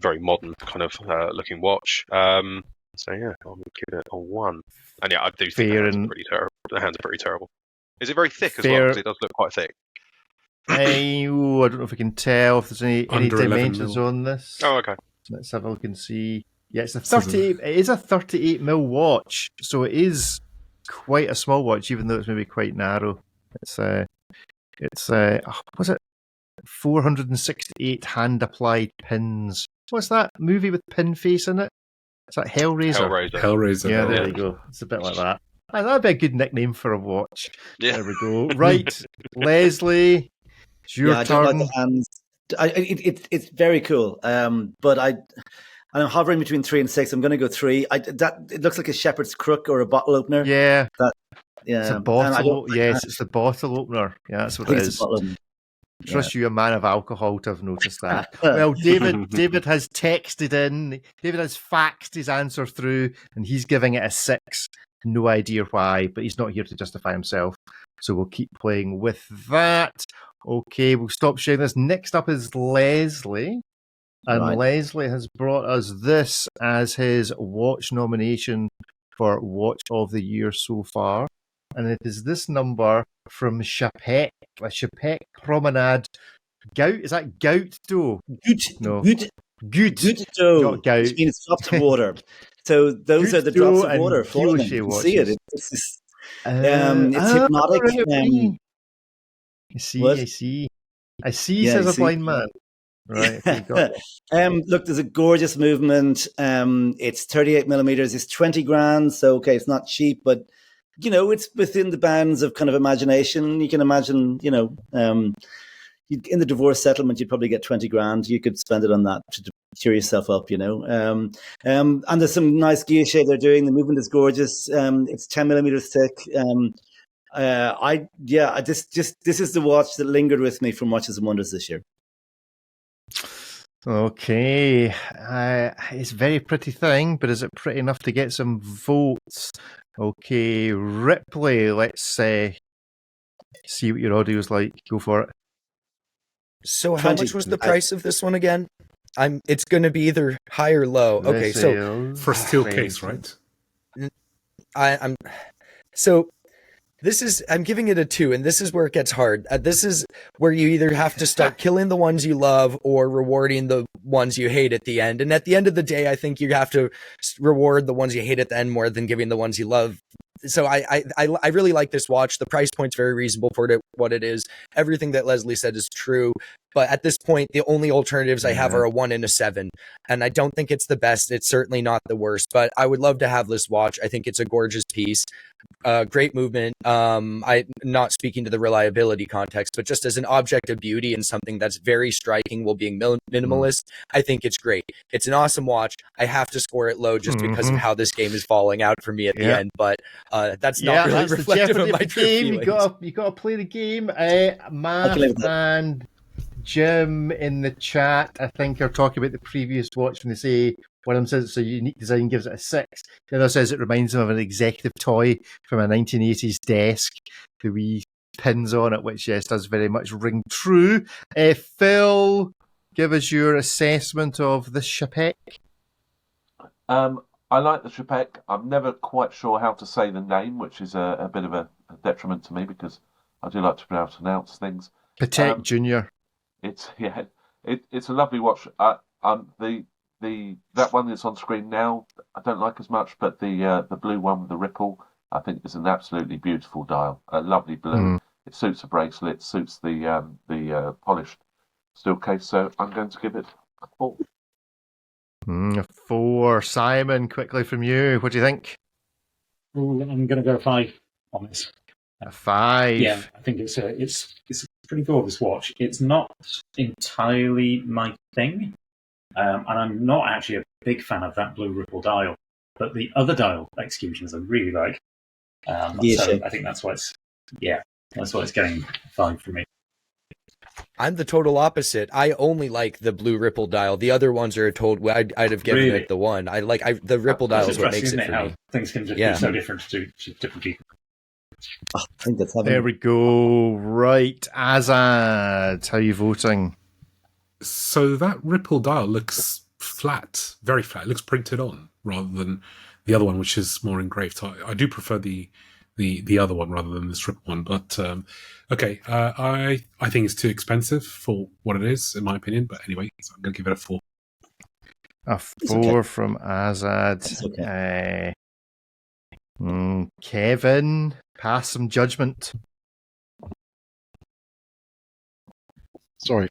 G: very modern kind of looking watch. So yeah, I'll give it a 1. And yeah, I do think the hands are pretty terrible. The hands are pretty terrible. Is it very thick as well? Because it does look quite thick.
A: I don't know if we can tell if there's any dimensions
E: mil.
A: on this.
G: Oh, okay.
A: Let's have a look and see. Yeah, it's a 38. It is a 38 mil watch, so it is quite a small watch, even though it's maybe quite narrow. It's was it 468 hand applied pins? What's that movie with pin face in it? Is that Hellraiser?
E: Hellraiser.
A: Yeah, there you go. It's a bit like that. That'd be a good nickname for a watch.
G: Yeah.
A: There we go. Right, Leslie, it's your
H: I
A: turn.
H: don't like the hands. It's very cool. But I'm hovering between 3 and 6. I'm going to go 3. It looks like a shepherd's crook or a bottle opener.
A: Yeah.
H: Yeah.
A: It's a bottle. Yes, it's the bottle opener. Yeah, that's what it is. Trust you, a man of alcohol, to have noticed that. Well, David has texted in. David has faxed his answer through, and he's giving it a 6. No idea why, but he's not here to justify himself. So we'll keep playing with that. Okay, we'll stop sharing this. Next up is Leslie. And Leslie has brought us this as his watch nomination for Watch of the Year so far. And it is this number from Czapek, a Czapek Promenade. Goutt, is that Goutt dough?
H: Goutt.
A: No.
H: Goutt dough.
A: Not Goutt.
H: Which means drops of water. So those
A: Goutt
H: are the drops
A: dough
H: of water falling. You can see it. It's hypnotic.
A: Right. I see, says a blind man. Right.
H: Look, there's a gorgeous movement. It's 38 millimeters. It's 20 grand. So, okay, it's not cheap, but it's within the bounds of kind of imagination. You can imagine, in the divorce settlement, you'd probably get 20 grand. You could spend it on that to cheer yourself up, And there's some nice guilloche they're doing. The movement is gorgeous. It's 10 millimeters thick. This is the watch that lingered with me from Watches and Wonders this year.
A: Okay. It's a very pretty thing, but is it pretty enough to get some votes? Okay, Ripley, let's see what your audio's like. Go for it.
C: So how
H: 20.
C: much was the price of this one again? It's going to be either high or low. Okay, so
E: For a steel case, right?
C: I'm so I'm giving it a 2, and this is where it gets hard. This is where you either have to start killing the ones you love or rewarding the ones you hate at the end. And at the end of the day, I think you have to reward the ones you hate at the end more than giving the ones you love. So I really like this watch. The price point's very reasonable for what it is. Everything that Leslie said is true. But at this point, the only alternatives I have are a 1 and a 7. And I don't think it's the best. It's certainly not the worst. But I would love to have this watch. I think it's a gorgeous piece. Great movement. I'm not speaking to the reliability context, but just as an object of beauty and something that's very striking while being minimalist, I think it's great. It's an awesome watch. I have to score it low just because of how this game is falling out for me at the end. But that's not really reflective of my true
A: game.
C: feelings.
A: You got to play the game. Matt and Jim in the chat, I think, are talking about the previous watch when they say one of them says it's a unique design, gives it a 6. The other says it reminds them of an executive toy from a 1980s desk. The wee pins on it, which yes, does very much ring true. Phil, give us your assessment of the Czapek.
I: I like the Czapek. I'm never quite sure how to say the name, which is a bit of a detriment to me because I do like to pronounce things.
A: Patek Junior.
I: It's a lovely watch. That one that's on screen now, I don't like as much, but the blue one with the ripple, I think is an absolutely beautiful dial. A lovely blue. It suits the bracelet, suits the polished steel case. So I'm going to give it a 4.
A: A 4. Simon, quickly from you. What do you think?
D: Ooh, I'm going to go 5 on this.
A: A 5.
D: Yeah, I think it's a pretty gorgeous watch. It's not entirely my thing, and I'm not actually a big fan of that blue ripple dial. But the other dial executions I really like. So I think that's why it's getting 5 for me.
C: I'm the total opposite. I only like the blue ripple dial. The other ones are I'd have given it the 1. The ripple dial is what makes it for me.
D: Things can just be so different to different people.
H: I think that's having...
A: There we go. Right, Azad, how are you voting?
E: So that ripple dial looks flat, very flat. It looks printed on rather than the other one, which is more engraved. So I do prefer the other one rather than this ripple one. But okay, I think it's too expensive for what it is, in my opinion. But anyway, so I'm going to give it a 4.
A: A 4 from Azad.
H: Okay.
A: Kevin, pass some judgment.
F: Sorry.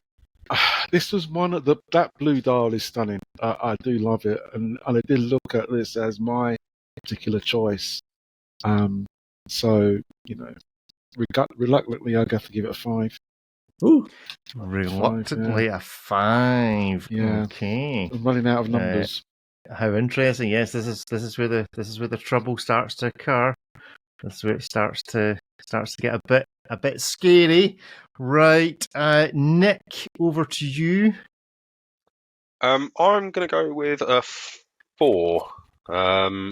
F: This was one of that blue dial is stunning. I do love it, and I did look at this as my particular choice. So reluctantly, I have to give it a 5.
H: Ooh.
A: Reluctantly, a 5.
F: Yeah.
A: Okay.
F: I'm running out of numbers.
A: How interesting! Yes, this is where the trouble starts to occur. This is where it starts to get a bit scary. Right, Nick, over to you.
G: I'm going to go with a 4. I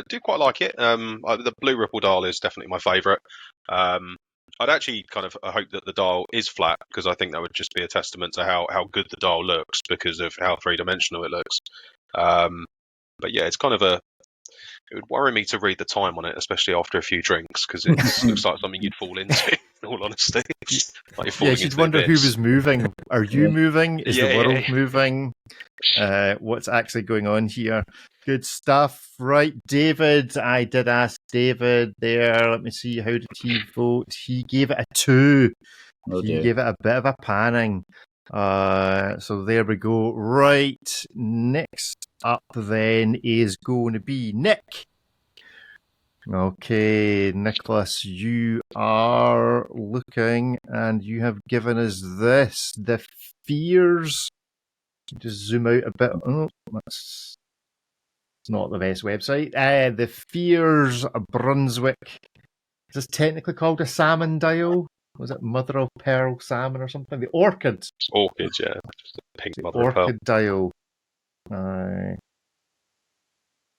G: do quite like it. The blue ripple dial is definitely my favourite. I'd actually kind of hope that the dial is flat because I think that would just be a testament to how good the dial looks because of how 3-dimensional it looks. But yeah, it's kind of it would worry me to read the time on it, especially after a few drinks, because it looks like something you'd fall into, in all honesty. Like
A: you'd wonder who was moving. Are you moving? Is the world moving? What's actually going on here? Good stuff. Right, David. I did ask David there. Let me see. How did he vote? He gave it a 2. He gave it a bit of a panning. So there we go. Right, next up then is going to be Nick. Okay, Nicholas, you are looking and you have given us this. The Fears. Just zoom out a bit. Oh, that's not the best website. The Fears Brunswick. Is this technically called a salmon dial? Was it mother of pearl salmon or something? The Orchid.
G: Orchid, yeah. Just a pink mother of pearl.
A: Orchid dial.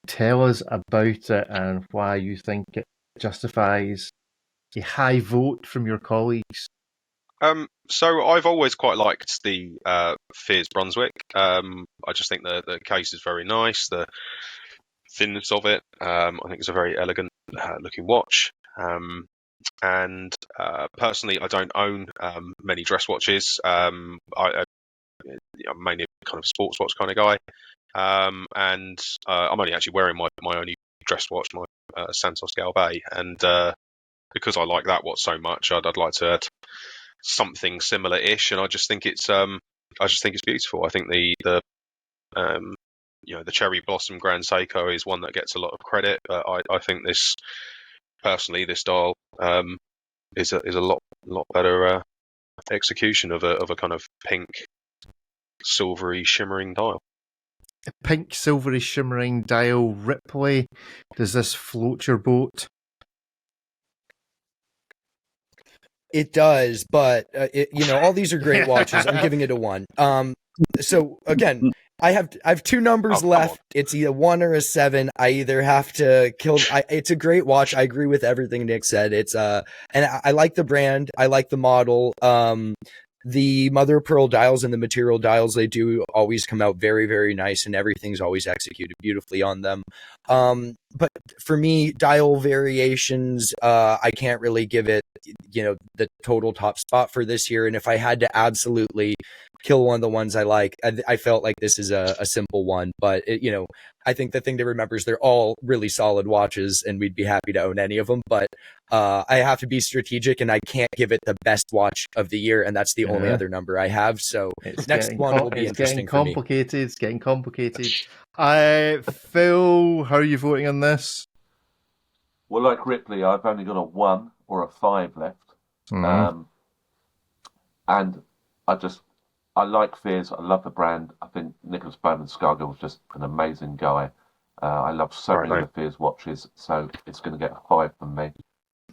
A: Tell us about it and why you think it justifies a high vote from your colleagues.
G: So I've always quite liked the Fears Brunswick. I just think the case is very nice. The thinness of it, I think it's a very elegant looking watch. And personally, I don't own many dress watches. I'm mainly a kind of sports watch kind of guy. And I'm only actually wearing my only dress watch, my Santos Galbay. And because I like that watch so much, I'd like to add something similar-ish. And I just think it's beautiful. I think the Cherry Blossom Grand Seiko is one that gets a lot of credit, but I think this dial is a lot better execution of a kind of pink, silvery, shimmering dial.
A: A pink, silvery, shimmering dial. Ripley, does this float your boat?
C: It does, but all these are great watches. I'm giving it a 1. So again, I have 2 numbers left. It's either 1 or a 7. I either have to kill. It's a great watch. I agree with everything Nick said. It's and I like the brand. I like the model. The mother of pearl dials and the material dials, they do always come out very, very nice, and everything's always executed beautifully on them. But for me, dial variations, I can't really give it, the total top spot for this year. And if I had to absolutely kill one of the ones I like, I felt like this is a simple one. But I think the thing to remember is they're all really solid watches, and we'd be happy to own any of them. But I have to be strategic, and I can't give it the best watch of the year, and that's the only other number I have. So next one will be interesting for me.
A: It's getting complicated. Phil, how are you voting on this?
I: Well, like Ripley, I've only got a 1 or a 5 left. And I like Fears. I love the brand. I think Nicholas Bowman-Scargill was just an amazing guy. I love so many of the Fears watches, so it's going to get a 5 from me.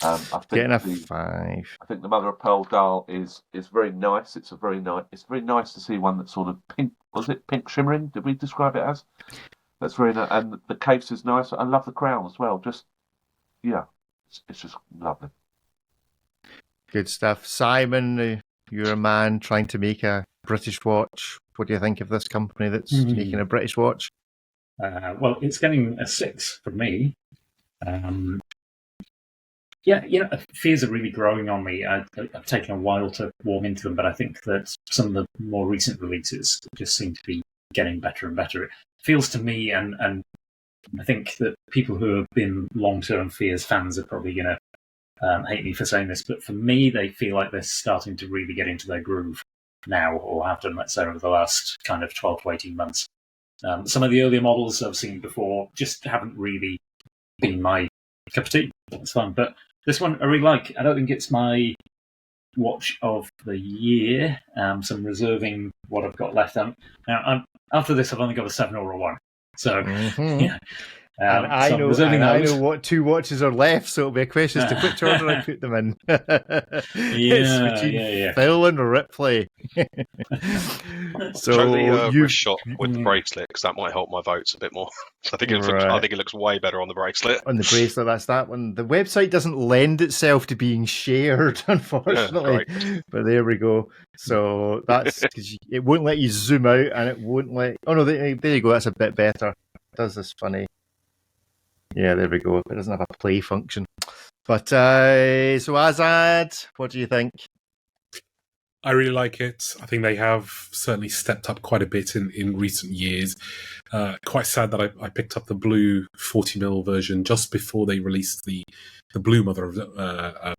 I: I think
A: getting a 5.
I: I think the mother of pearl dial is very nice. It's very nice to see one that's sort of pink. Was it pink shimmering? Did we describe it as? That's very nice, and the case is nice. I love the crown as well. It's just lovely.
A: Good stuff, Simon. You're a man trying to make a British watch. What do you think of this company that's making a British watch?
D: Well, it's getting a 6 from me. Fears are really growing on me. I've taken a while to warm into them, but I think that some of the more recent releases just seem to be getting better and better. It feels to me, and I think that people who have been long-term Fears fans are probably going to hate me for saying this, but for me, they feel like they're starting to really get into their groove now, or have done, let's say, over the last kind of 12 to 18 months. Some of the earlier models I've seen before just haven't really been my cup of tea. It's fun, but this one I really like. I don't think it's my watch of the year, so I'm reserving what I've got left. Now, after this, I've only got a 7 or a 1. So, yeah.
A: And I know what 2 watches are left, so it'll be a question as to which order I put them in. It's between Phil and Ripley.
G: So show the wrist shot with the bracelet, because that might help my votes a bit more. I think it looks way better on the bracelet.
A: On the bracelet, that's that one. The website doesn't lend itself to being shared, unfortunately. But there we go. So that's because it won't let you zoom out, and it won't let. Oh no, there you go. That's a bit better. It does this funny. Yeah, there we go. It doesn't have a play function. But so Azad, what do you think?
E: I really like it. I think they have certainly stepped up quite a bit in recent years. Quite sad that I picked up the blue 40mm version just before they released the blue mother of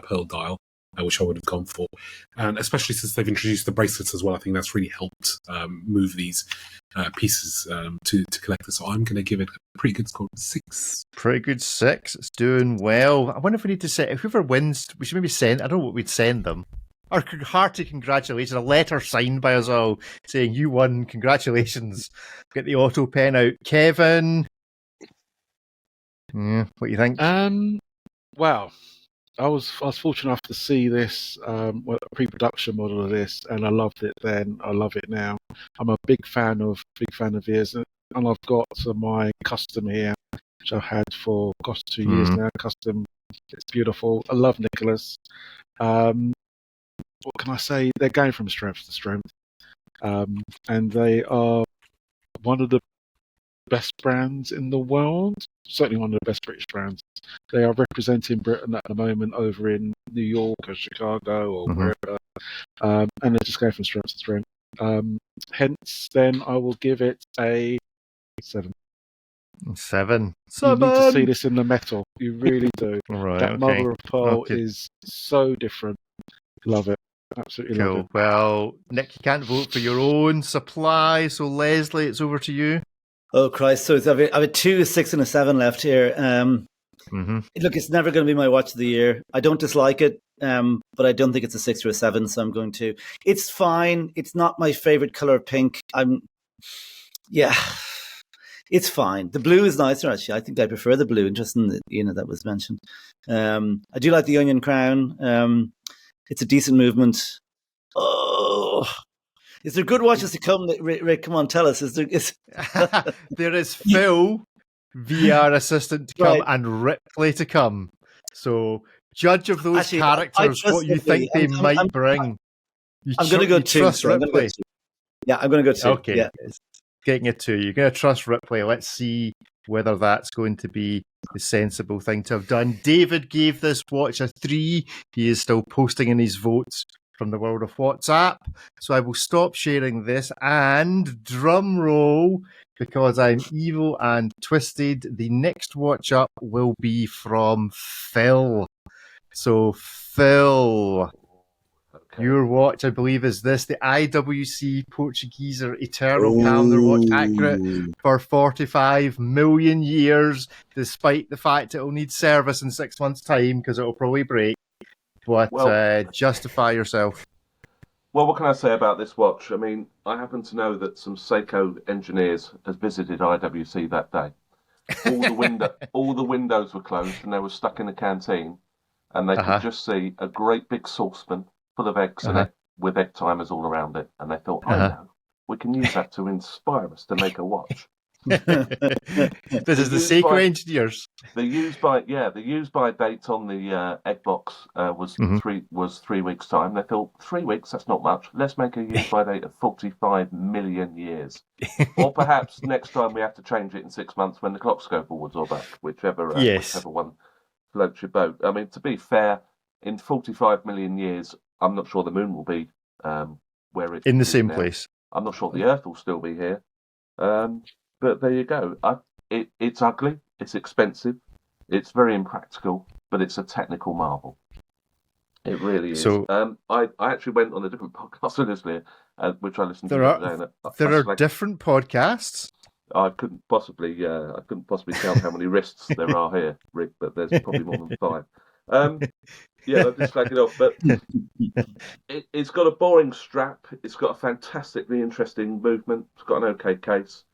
E: pearl dial, which I would have gone for. And especially since they've introduced the bracelets as well, I think that's really helped move these pieces to collectors. So I'm going to give it a pretty good score, 6.
A: Pretty good 6. It's doing well. I wonder if we need to say, if whoever wins, we should maybe send, I don't know what we'd send them. Our hearty congratulations, a letter signed by us all saying you won, congratulations. Get the auto pen out. Kevin, what do you think?
F: Well, I was fortunate enough to see this a pre-production model of this, and I loved it then. I love it now. I'm a big fan of ears, and I've got my custom here, which I've had for 2 years now. Custom, it's beautiful. I love Nicholas. what can I say? They're going from strength to strength, and they are one of the best brands in the world. Certainly one of the best British brands. They are representing Britain at the moment over in New York or Chicago or wherever, and they're just going from strength to strength. Hence, then I will give it a 7.
A: 7.
F: You need to see this in the metal. You really do.
A: Right,
F: That
A: okay.
F: mother of pearl
A: Okay.
F: is so different. Love it. Absolutely love
A: Cool.
F: it.
A: Well, Nick, you can't vote for your own supply, so Leslie, it's over to you.
H: Oh Christ! So I have a 2, a 6, and a 7 left here. Look, it's never going to be my watch of the year. I don't dislike it, but I don't think it's a 6 or a 7. So I'm going to. It's fine. It's not my favorite color of pink. It's fine. The blue is nicer, actually. I think I prefer the blue. Interesting that that was mentioned. I do like the onion crown. It's a decent movement. Oh, is there good watches to come? Rick, come on, tell us.
A: There is Phil, VR assistant to come,
H: Right.
A: and Ripley to come. So judge of those
H: Actually,
A: characters
H: I trust
A: what you
H: Ripley.
A: think they might bring.
H: I'm going to go 2.
A: Trust
H: So I'm gonna go
A: Ripley.
H: 2. Yeah, I'm going to go 2.
A: Okay,
H: Yeah.
A: it's getting a 2. You're going to trust Ripley. Let's see whether that's going to be the sensible thing to have done. David gave this watch a 3. He is still posting in his votes from the world of WhatsApp. So I will stop sharing this and drum roll, because I'm evil and twisted. The next watch up will be from Phil. So Phil, your watch, I believe, is this, the IWC Portugieser Eternal Calendar watch, accurate for 45 million years, despite the fact it will need service in 6 months' time because it will probably break. But justify yourself.
I: Well, what can I say about this watch? I mean, I happen to know that some Seiko engineers has visited IWC that day. All the windows were closed, and they were stuck in the canteen, and they could just see a great big saucepan full of eggs in it, with egg timers all around it, and they thought, I know, we can use that to inspire us to make a watch.
A: This is the Seiko engineers.
I: The use by date on the egg box was 3 weeks time. They thought 3 weeks, that's not much. Let's make a use by date of 45 million years, or perhaps next time we have to change it in 6 months when the clocks go forwards or back, whichever one floats your boat. I mean, to be fair, in 45 million years, I'm not sure the moon will be where it's
A: in the same
I: now.
A: place.
I: I'm not sure the Earth will still be here. But there you go. It's ugly. It's expensive. It's very impractical, but it's a technical marvel. It really is. So, I actually went on a different podcast with Leslie, which I listened to today.
A: There are different podcasts.
I: I couldn't possibly count how many wrists there are here, Rick, but there's probably more than 5. I'll just flag it off. But it's got a boring strap. It's got a fantastically interesting movement. It's got an okay case.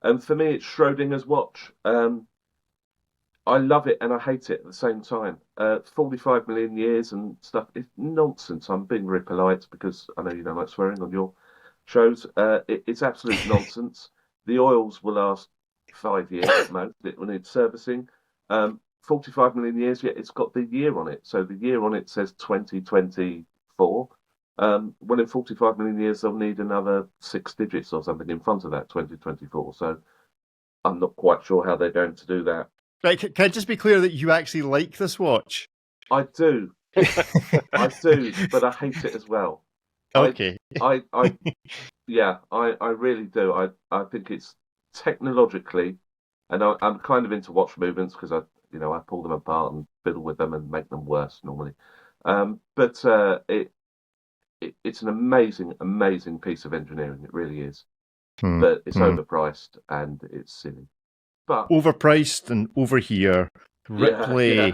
I: And for me, it's Schrodinger's watch. I love it and I hate it at the same time. 45 million years and stuff is nonsense. I'm being very polite because I know you don't like swearing on your shows. It's absolute nonsense. The oils will last 5 years at most. It will need servicing. 45 million years, yet it's got the year on it. So the year on it says 2024. Well, in 45 million years, they'll need another 6 digits or something in front of that 2024. So I'm not quite sure how they're going to do that.
A: Right, can I just be clear that you actually like this watch?
I: I do. I do, but I hate it as well.
A: Okay.
I: I really do. I think it's technologically, and I'm kind of into watch movements because I pull them apart and fiddle with them and make them worse normally. But it's an amazing piece of engineering. It really is. But it's overpriced and it's silly. But
A: overpriced and over here. Ripley.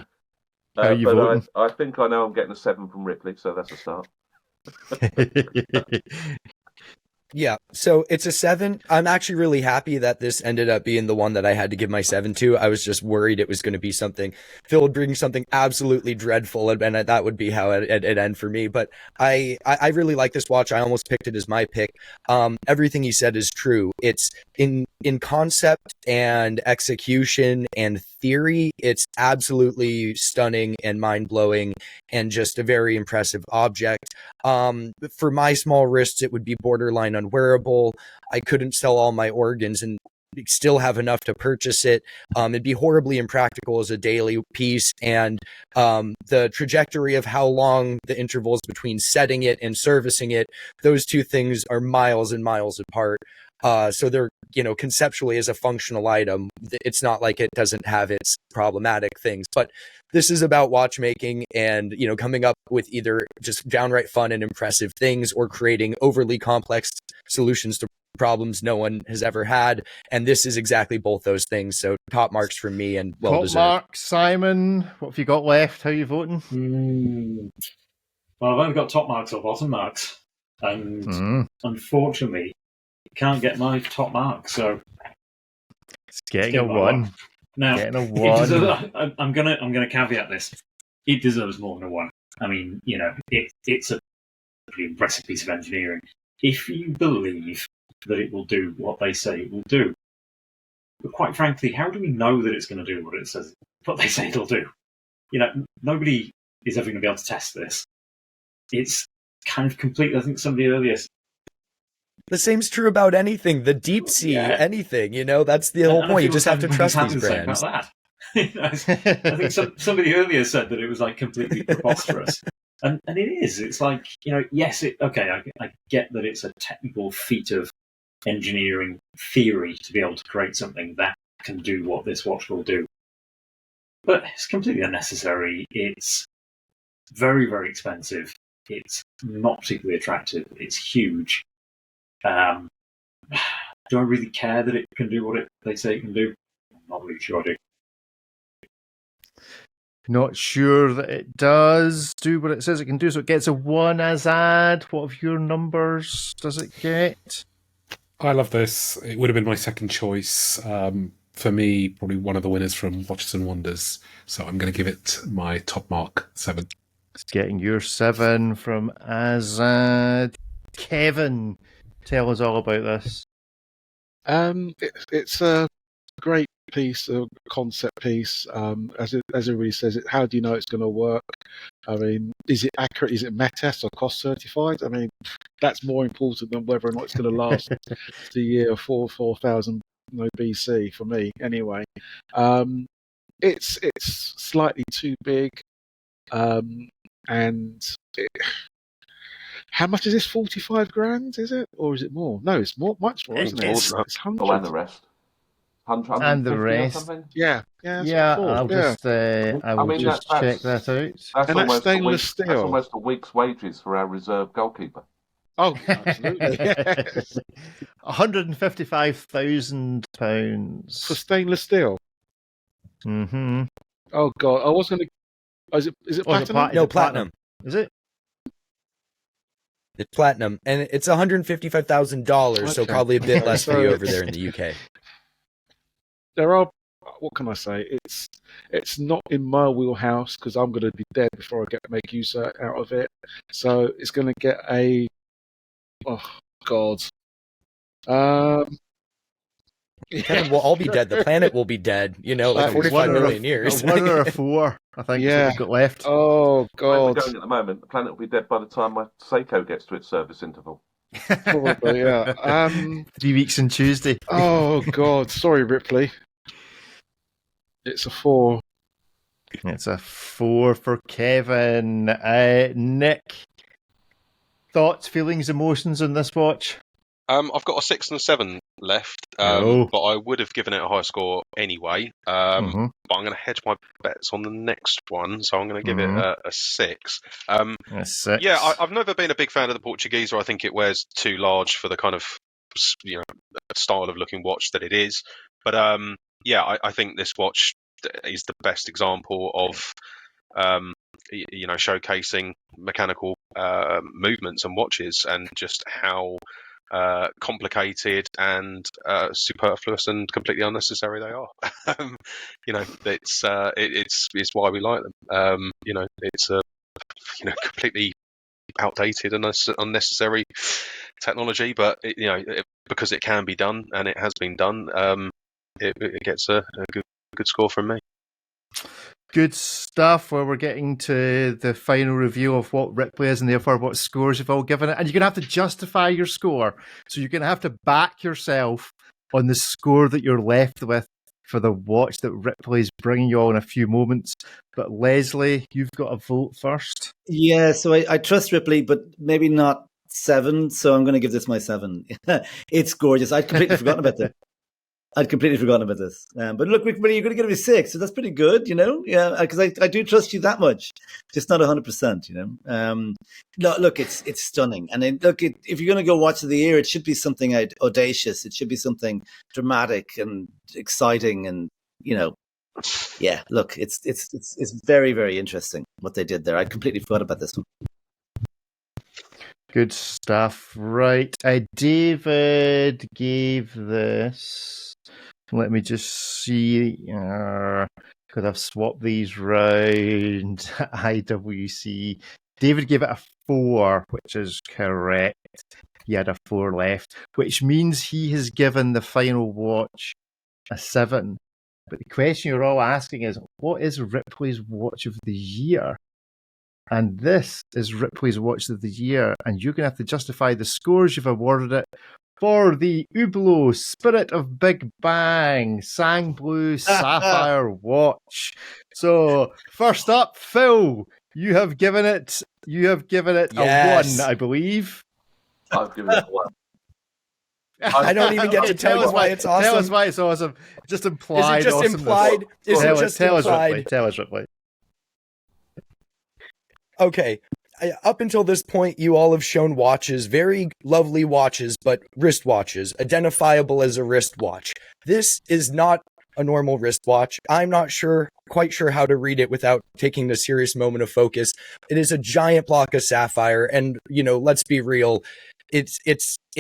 A: How are you voting?
I: I think I know I'm getting a 7 from Ripley, so that's a start.
C: Yeah, so it's a 7. I'm actually really happy that this ended up being the one that I had to give my 7 to. I was just worried it was going to be something, Phil would bring something absolutely dreadful, and that would be how it'd end for me. But I really like this watch. I almost picked it as my pick. Everything he said is true. It's in concept and execution and theory, it's absolutely stunning and mind-blowing and just a very impressive object. For my small wrists, it would be borderline unwearable. I couldn't sell all my organs and still have enough to purchase it. It'd be horribly impractical as a daily piece, and the trajectory of how long the intervals between setting it and servicing it, those two things are miles and miles apart. So they're, conceptually as a functional item, it's not like it doesn't have its problematic things, but this is about watchmaking and, coming up with either just downright fun and impressive things or creating overly complex solutions to problems no one has ever had. And this is exactly both those things. So top marks from me and well deserved.
A: Top marks, Simon. What have you got left? How are you voting?
D: Well, I've only got top marks or bottom marks. And unfortunately, can't get my top mark, so
A: it's getting a 1.
D: Now,
A: getting a 1.
D: I'm gonna caveat this. It deserves more than a 1. I mean, it's a pretty impressive piece of engineering. If you believe that it will do what they say it will do, but quite frankly, how do we know that it's going to do what they say it'll do? Nobody is ever going to be able to test this. It's kind of complete. I think somebody earlier.
C: The same's true about anything. The Deepsea, anything. That's the whole point. You just have to trust these brands.
D: About that. I think somebody earlier said that it was like completely preposterous, and it is. It's like yes, I get that it's a technical feat of engineering theory to be able to create something that can do what this watch will do, but it's completely unnecessary. It's very, very expensive. It's not particularly attractive. It's huge. Do I really care that it can do what they say it can do? I'm not really sure I do.
A: Not sure that it does do what it says it can do, so it gets a 1 Azad. What of your numbers does it get?
E: I love this. It would have been my second choice. For me, probably one of the winners from Watches and Wonders. So I'm going to give it my top mark, 7.
A: It's getting your 7 from Azad. Kevin, tell us all about this.
F: It's a great piece, a concept piece. As everybody says, how do you know it's going to work? I mean, is it accurate? Is it METAS or cost certified? I mean, that's more important than whether or not it's going to last the year 4000 BC for me. Anyway, it's slightly too big, and how much is this? 45 grand, is it, or is it more? No, it's much more, isn't it?
I: It's
F: 100.
I: And the rest. 100,
A: and the rest.
F: Yeah.
A: I'll just check that out.
F: And that's stainless steel.
I: That's almost a week's wages for our reserve goalkeeper.
F: Oh, absolutely. Yes.
A: £155,000
F: for stainless steel.
A: Mm-hmm.
F: Oh God, I was going to. Is it platinum?
C: No, platinum.
A: Is it?
C: It's platinum, and it's $155,000, so probably a bit less for you over there in the UK.
F: There are. What can I say? It's not in my wheelhouse because I'm going to be dead before I get to make use out of it. So it's going to get a. Oh God.
C: We'll all be dead. The planet will be dead. 45 million years.
A: A 1 or a 4, I think. Yeah. We've got left.
F: Oh God.
I: We're going at the moment. The planet will be dead by the time my Seiko gets to its service interval.
F: Probably, yeah.
A: 3 weeks on Tuesday.
F: Oh God. Sorry, Ripley. It's a 4.
A: It's a 4 for Kevin. Nick, thoughts, feelings, emotions on this watch?
G: I've got a 6 and a 7 left, but I would have given it a high score anyway. But I'm going to hedge my bets on the next one, so I'm going to give it a 6.
A: A 6.
G: Yeah, I've never been a big fan of the Portugieser. I think it wears too large for the kind of style of looking watch that it is. But I think this watch is the best example of showcasing mechanical movements and watches, and just how complicated and superfluous and completely unnecessary they are. It's why we like them. It's a completely outdated and unnecessary technology, but because it can be done and it has been done, it gets a good score from me.
A: Good stuff. Where we're getting to the final review of what Ripley is and therefore what scores you've all given it. And you're going to have to justify your score. So you're going to have to back yourself on the score that you're left with for the watch that Ripley's bringing you all in a few moments. But Leslie, you've got a vote first.
H: Yeah, so I trust Ripley, but maybe not 7. So I'm going to give this my 7. It's gorgeous. I'd completely forgotten about this. But look, Ripley, you're going to give me 6, so that's pretty good, Yeah, because I do trust you that much, just not 100%, No, look, it's stunning, and if you're going to go watch of the year, it should be something audacious. It should be something dramatic and exciting, and yeah. Look, it's very, very interesting what they did there. I completely forgot about this one.
A: Good stuff. Right, David gave this. Let me just see, because I've swapped these round. IWC. David gave it a 4, which is correct. He had a 4 left, which means he has given the final watch a 7. But the question you're all asking is, what is Ripley's watch of the year? And this is Ripley's watch of the year, and you're going to have to justify the scores you've awarded it for the Hublot Spirit of Big Bang Sang Bleu Sapphire watch. So first up, Phil, you have given it
C: Yes.
A: a 1, I believe.
I: I've given it a 1.
C: I don't even get to tell you why it's awesome.
A: Tell us why it's awesome. Just implied.
C: Is it just
A: awesomeness.
C: implied? Is it just implied?
A: Tell us, Ripley.
C: Okay. Up until this point, you all have shown watches, very lovely watches, but wristwatches, identifiable as a wristwatch. This is not a normal wristwatch. I'm not quite sure how to read it without taking a serious moment of focus. It is a giant block of sapphire, and let's be real. It's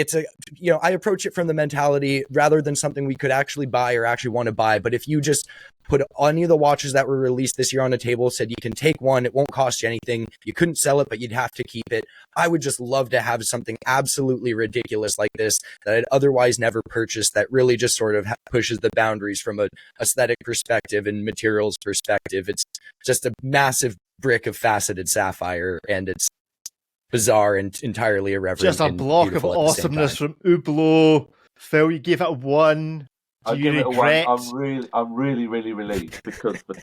C: I approach it from the mentality rather than something we could actually buy or actually want to buy. But if you just put any of the watches that were released this year on the table, said you can take one, it won't cost you anything, you couldn't sell it, but you'd have to keep it. I would just love to have something absolutely ridiculous like this that I'd otherwise never purchased, that really just sort of pushes the boundaries from an aesthetic perspective and materials perspective. It's just a massive brick of faceted sapphire, and it's bizarre and entirely irreverent.
A: Just a block of awesomeness from Hublot. Phil, you gave it a 1.
I: I give it a 1. I'm really relieved because for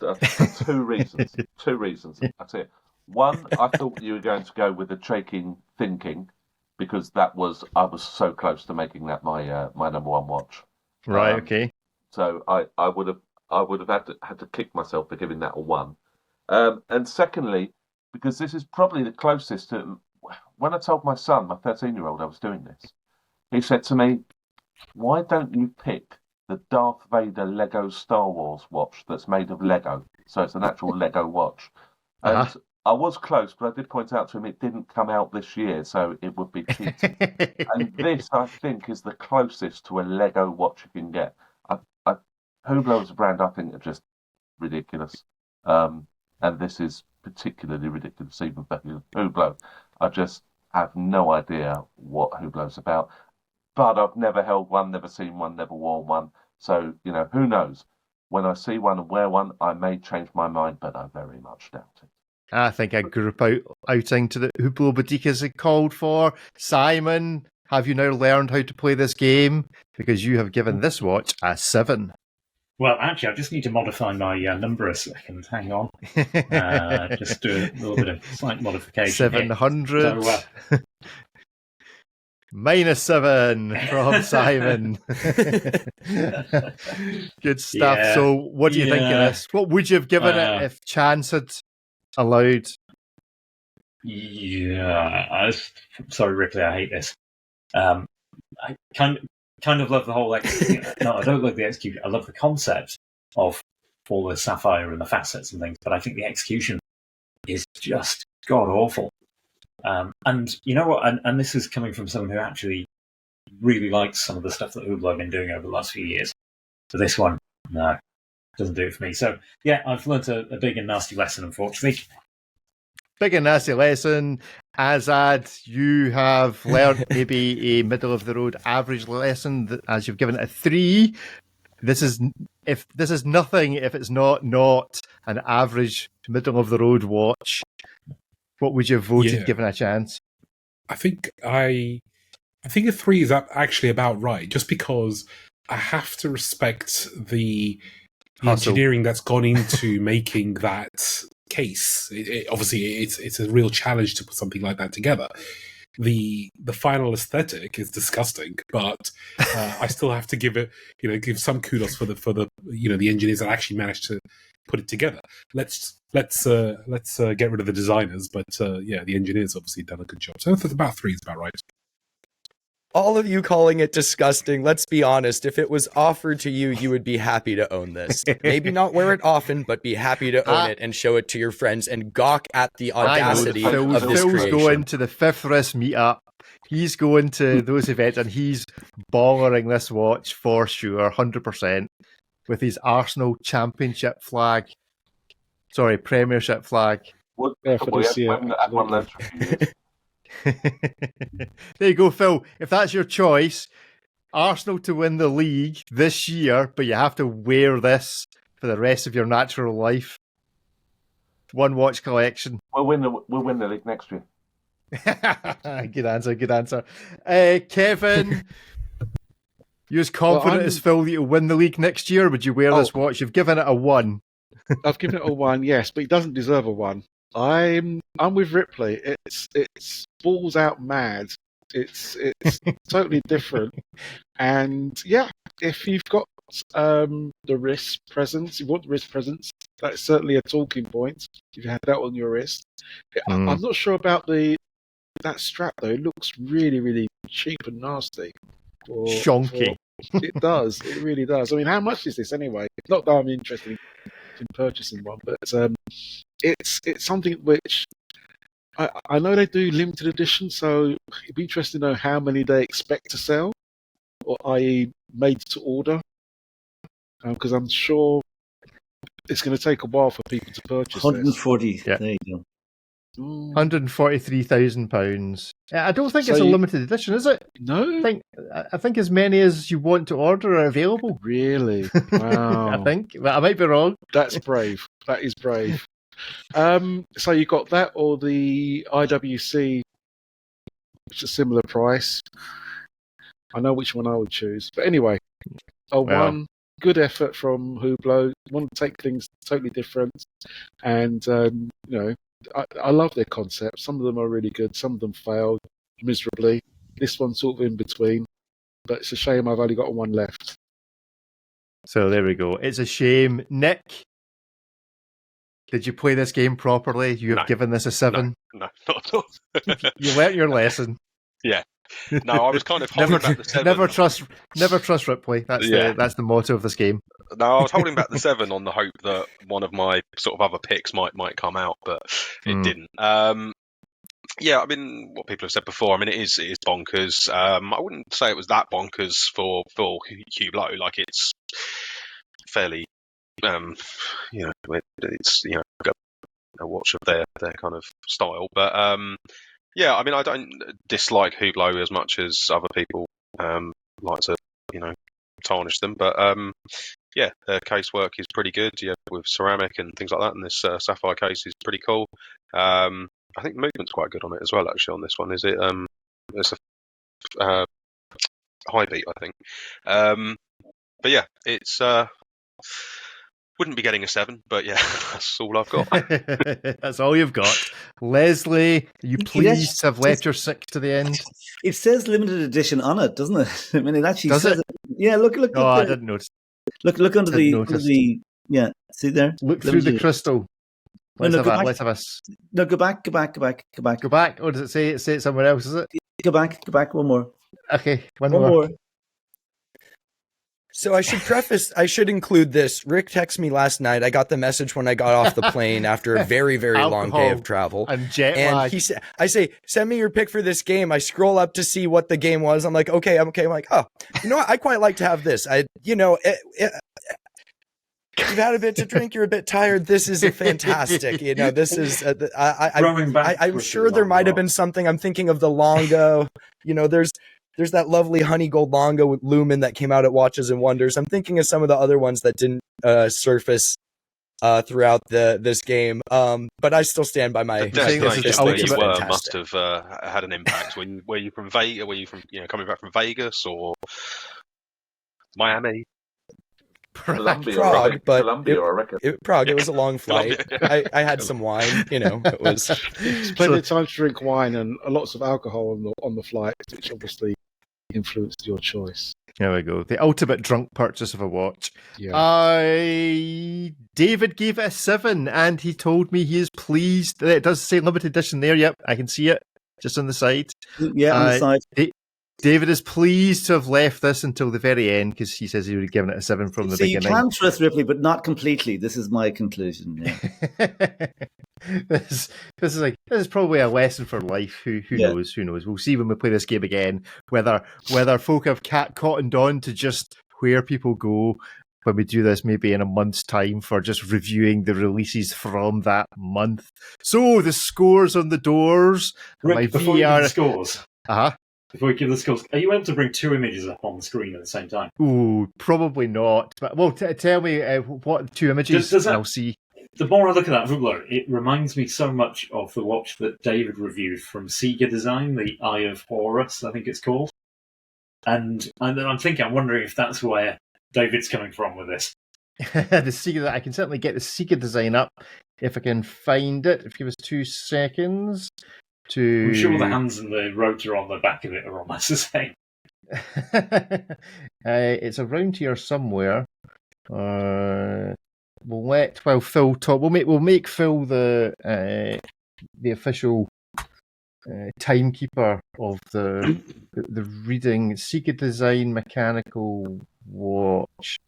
I: 2 reasons. 2 reasons. That's it. 1, I thought you were going to go with the Chaikin thinking, because I was so close to making that my number 1 watch.
A: Right. Okay.
I: So I would have had to kick myself for giving that a 1. And secondly, because this is probably the closest to when I told my son, my 13-year-old, I was doing this. He said to me, "Why don't you pick the Darth Vader Lego Star Wars watch that's made of Lego?" So it's an actual Lego watch. And I was close, but I did point out to him it didn't come out this year, so it would be cheating. And this, I think, is the closest to a Lego watch you can get. Hublot as a brand, I think, are just ridiculous. And this is particularly ridiculous, even for Hublot. I just have no idea what Hublot's about. But I've never held one, never seen one, never worn one. So, who knows? When I see one and wear one, I may change my mind, but I very much doubt it.
A: I think a group outing to the Hublot Boutique is called for. Simon, have you now learned how to play this game? Because you have given this watch a 7.
D: Well, actually, I just need to modify my number a second. Hang on. Just do a little bit of slight modification.
A: 700. So, -7 from Simon. Good stuff. Yeah, so what do you think of this? What would you have given it if chance had allowed?
D: Yeah, sorry, Ripley, I hate this. I kind of love the whole no, I don't love the execution. I love the concept of all the sapphire and the facets and things, but I think the execution is just god awful. And you know what? And this is coming from someone who actually really liked some of the stuff that Hublot have been doing over the last few years. So this one, no, doesn't do it for me. So yeah, I've learnt a big and nasty lesson, unfortunately.
A: Big and nasty lesson. Azad, you have learned maybe a middle of the road average lesson as you've given it a 3. This is nothing if it's not an average middle of the road watch. What would you have voted given a chance?
E: I think a 3 is actually about right, just because I have to respect the engineering that's gone into making that case. Obviously, it's a real challenge to put something like that together. The final aesthetic is disgusting, but I still have to give some kudos for the the engineers that actually managed to put it together. Let's get rid of the designers, but the engineers obviously done a good job. So about 3 is about right.
C: All of you calling it disgusting, let's be honest. If it was offered to you, you would be happy to own this. Maybe not wear it often, but be happy to own it and show it to your friends and gawk at the audacity of this
A: Phil's
C: creation.
A: going to the 5th Wrist meetup. He's going to those events and he's bollering this watch for sure, 100%, with his Arsenal Championship flag. Sorry, Premiership flag.
I: What?
F: Yeah, for this year.
A: There you go, Phil. If that's your choice, Arsenal to win the league this year, but you have to wear this for the rest of your natural life. One watch collection.
I: We'll win the league next year.
A: Good answer. Kevin, you as confident as Phil that you'll win the league next year? Would you wear this watch? You've given it a 1.
F: I've given it a 1, yes, but he doesn't deserve a 1. I'm with Ripley. It's balls out mad. It's totally different. And yeah, if you've got the wrist presence, you want the wrist presence, that's certainly a talking point. If you had that on your wrist. I'm not sure about that strap though. It looks really, really cheap and nasty.
A: Shonky.
F: It does. It really does. I mean, how much is this anyway? Not that I'm interested in purchasing one, but it's something which I know they do limited edition, so it'd be interesting to know how many they expect to sell, or i.e. made to order, because I'm sure it's going to take a while for people to purchase
H: 140.
F: This.
H: Yeah. There you go.
A: £143,000. I don't think it's a limited edition, is it?
F: No.
A: I think as many as you want to order are available.
F: Really? Wow.
A: I think. Well, I might be wrong.
F: That's brave. That is brave. So you got that or the IWC, which is a similar price. I know which one I would choose. But anyway, one good effort from Hublot. Want to take things totally different. And, I love their concept. Some of them are really good. Some of them failed miserably. This one's sort of in between. But it's a shame I've only got one left.
A: So there we go. It's a shame. Nick, did you play this game properly? You have given this a 7?
G: No, not at all.
A: You learnt your lesson.
G: Yeah. No, I was kind of holding back the 7.
A: Never trust Ripley. That's the motto of this game.
G: No, I was holding back the 7 on the hope that one of my sort of other picks might come out, but it didn't. Yeah, I mean, what people have said before, I mean, it is bonkers. I wouldn't say it was that bonkers for Hublot. Like, it's fairly, it's, a watch of their kind of style. But, yeah, I mean, I don't dislike Hublot as much as other people like to, tarnish them. But, yeah, their casework is pretty good, with ceramic and things like that. And this sapphire case is pretty cool. I think the movement's quite good on it as well, actually, on this one. Is it? It's a high beat, I think. But yeah, it's wouldn't be getting a 7, but yeah, that's all I've got.
A: That's all you've got. Leslie, are you pleased to have left your 6 to the end?
H: It says limited edition on it, doesn't it? I mean, it actually says it. Yeah, look.
A: Oh, I didn't notice.
H: Look under the. Yeah, see there.
A: Look through the crystal. Let's have a.
H: No, go back.
A: Go back. Or does it say it somewhere else? Is it?
H: Go back. One more.
A: Okay, one more.
C: So I should include this. Rick texted me last night. I got the message when I got off the plane after a very, very long day of travel.
A: And jet lag.
C: I say, send me your pick for this game. I scroll up to see what the game was. I'm like, okay. I'm like, oh, you know what? I quite like to have this. You've had a bit to drink. You're a bit tired. This is fantastic. This is. I'm sure there might have been something. I'm thinking of the Longo. There's that lovely honey gold Longo with Lumen that came out at Watches and Wonders. I'm thinking of some of the other ones that didn't surface throughout this game. But I still stand by my.
G: The must have had an impact. Were you from Vegas? Were you from coming back from Vegas or Miami?
C: Prague,
I: I reckon.
C: Prague. It was a long flight. I had some wine. It was
F: plenty of time to drink wine and lots of alcohol on the flight, which obviously influenced your choice.
A: There we go. The ultimate drunk purchase of a watch.
F: Yeah.
A: David gave it a 7, and he told me he is pleased. It does say limited edition there. Yep, I can see it just on the side.
H: Yeah, on the side.
A: David is pleased to have left this until the very end because he says he would have given it a 7 from the beginning.
H: You can trust Ripley, but not completely. This is my conclusion. Yeah.
A: This is probably a lesson for life. Who knows? Who knows? We'll see when we play this game again whether folk have cottoned on to just where people go when we do this, maybe in a month's time, for just reviewing the releases from that month. So the scores on the doors.
D: Rick, before you give the scores.
A: Before
D: we give the scores, are you able to bring 2 images up on the screen at the same time?
A: Ooh, probably not. But tell me what 2 images and I'll see.
D: The more I look at that Hublot, it reminds me so much of the watch that David reviewed from CIGA Design, the Eye of Horus, I think it's called. And I'm wondering if that's where David's coming from with this.
A: The CIGA, I can certainly get the CIGA Design up if I can find it. If you give us 2 seconds.
D: I'm sure the hands and the rotor on the back of it are almost the same.
A: It's around here somewhere. Phil talk. We'll make Phil the official timekeeper of the reading. CIGA Design mechanical watch.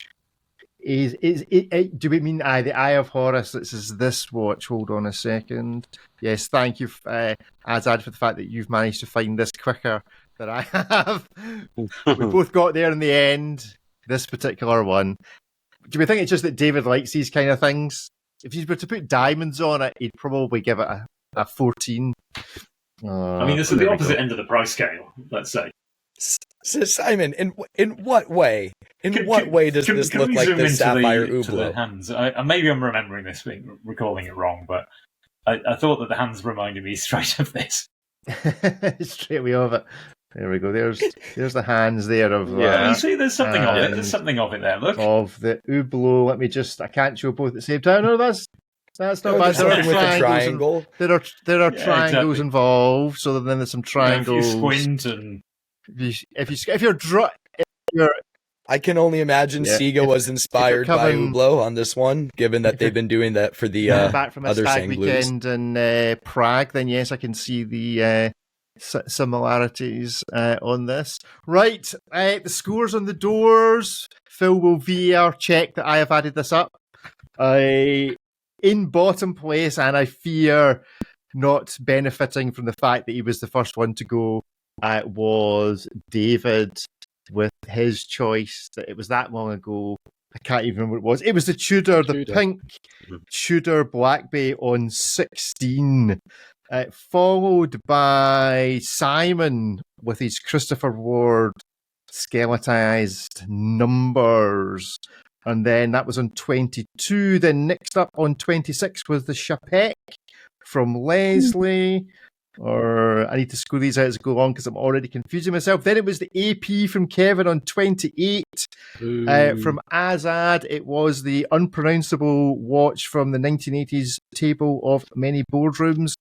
A: Do we mean the Eye of Horus? This is this watch. Hold on a second. Yes, thank you, Azad, for the fact that you've managed to find this quicker than I have. We both got there in the end. This particular one. Do we think it's just that David likes these kind of things? If you were to put diamonds on it, he'd probably give it a 14.
D: This is the opposite end of the price scale, let's say.
C: So Simon, in what way? What way does this look like the Sapphire Hublot?
D: Hands. Maybe I'm remembering this, recalling it wrong, but I thought that the hands reminded me straight of this.
A: Straight away of it. There we go. There's the hands there of.
D: You see, there's something of it. There's something of it there. Look,
A: of the Hublot. I can't show both at the same time. No, that's not bad. There are triangles. There are triangles involved. So then there's some triangles.
D: If you squint and.
A: If you're
C: I can only imagine CIGA was inspired by Hublot on this one, given that they've been doing that for the
A: back from a
C: other
A: stag weekend in Prague. Then yes, I can see the similarities on this. Right, the scores on the doors. Phil will VR check that I have added this up. In bottom place, and I fear not benefiting from the fact that he was the first one to go. Was David with his choice that it was that long ago. I can't even remember what it was. It was the Tudor, the pink Tudor Black Bay on 16. Followed by Simon with his Christopher Ward skeletonized numbers. And then that was on 22. Then next up on 26 was the Czapek from Leslie. Or I need to school these out as I go along because I'm already confusing myself. Then it was the AP from Kevin on 28. From Azad, it was the unpronounceable watch from the 1980s table of many boardrooms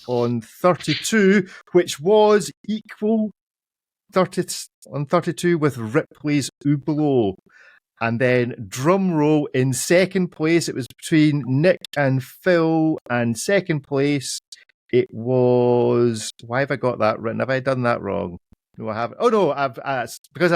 A: on 32, which was equal 32 with Ripley's Hublot. And then drum roll in second place. It was between Nick and Phil, and second place. It was... Why have I got that written? Have I done that wrong? No, I haven't. Oh no, it's because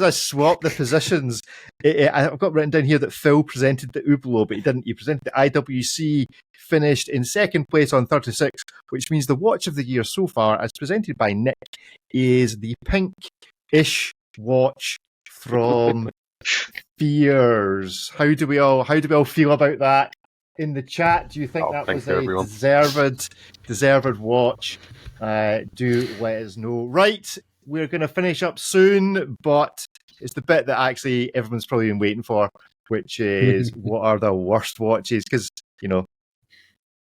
A: I swapped the positions. I've got written down here that Phil presented the Hublot, but he didn't. He presented the IWC, finished in second place on 36, which means the watch of the year so far, as presented by Nick, is the pink-ish watch from Fears. How do we all feel about that in the chat? Do you think that was a deserved watch? Do let us know. Right, we're going to finish up soon, but it's the bit that actually everyone's probably been waiting for, which is what are the worst watches? Because,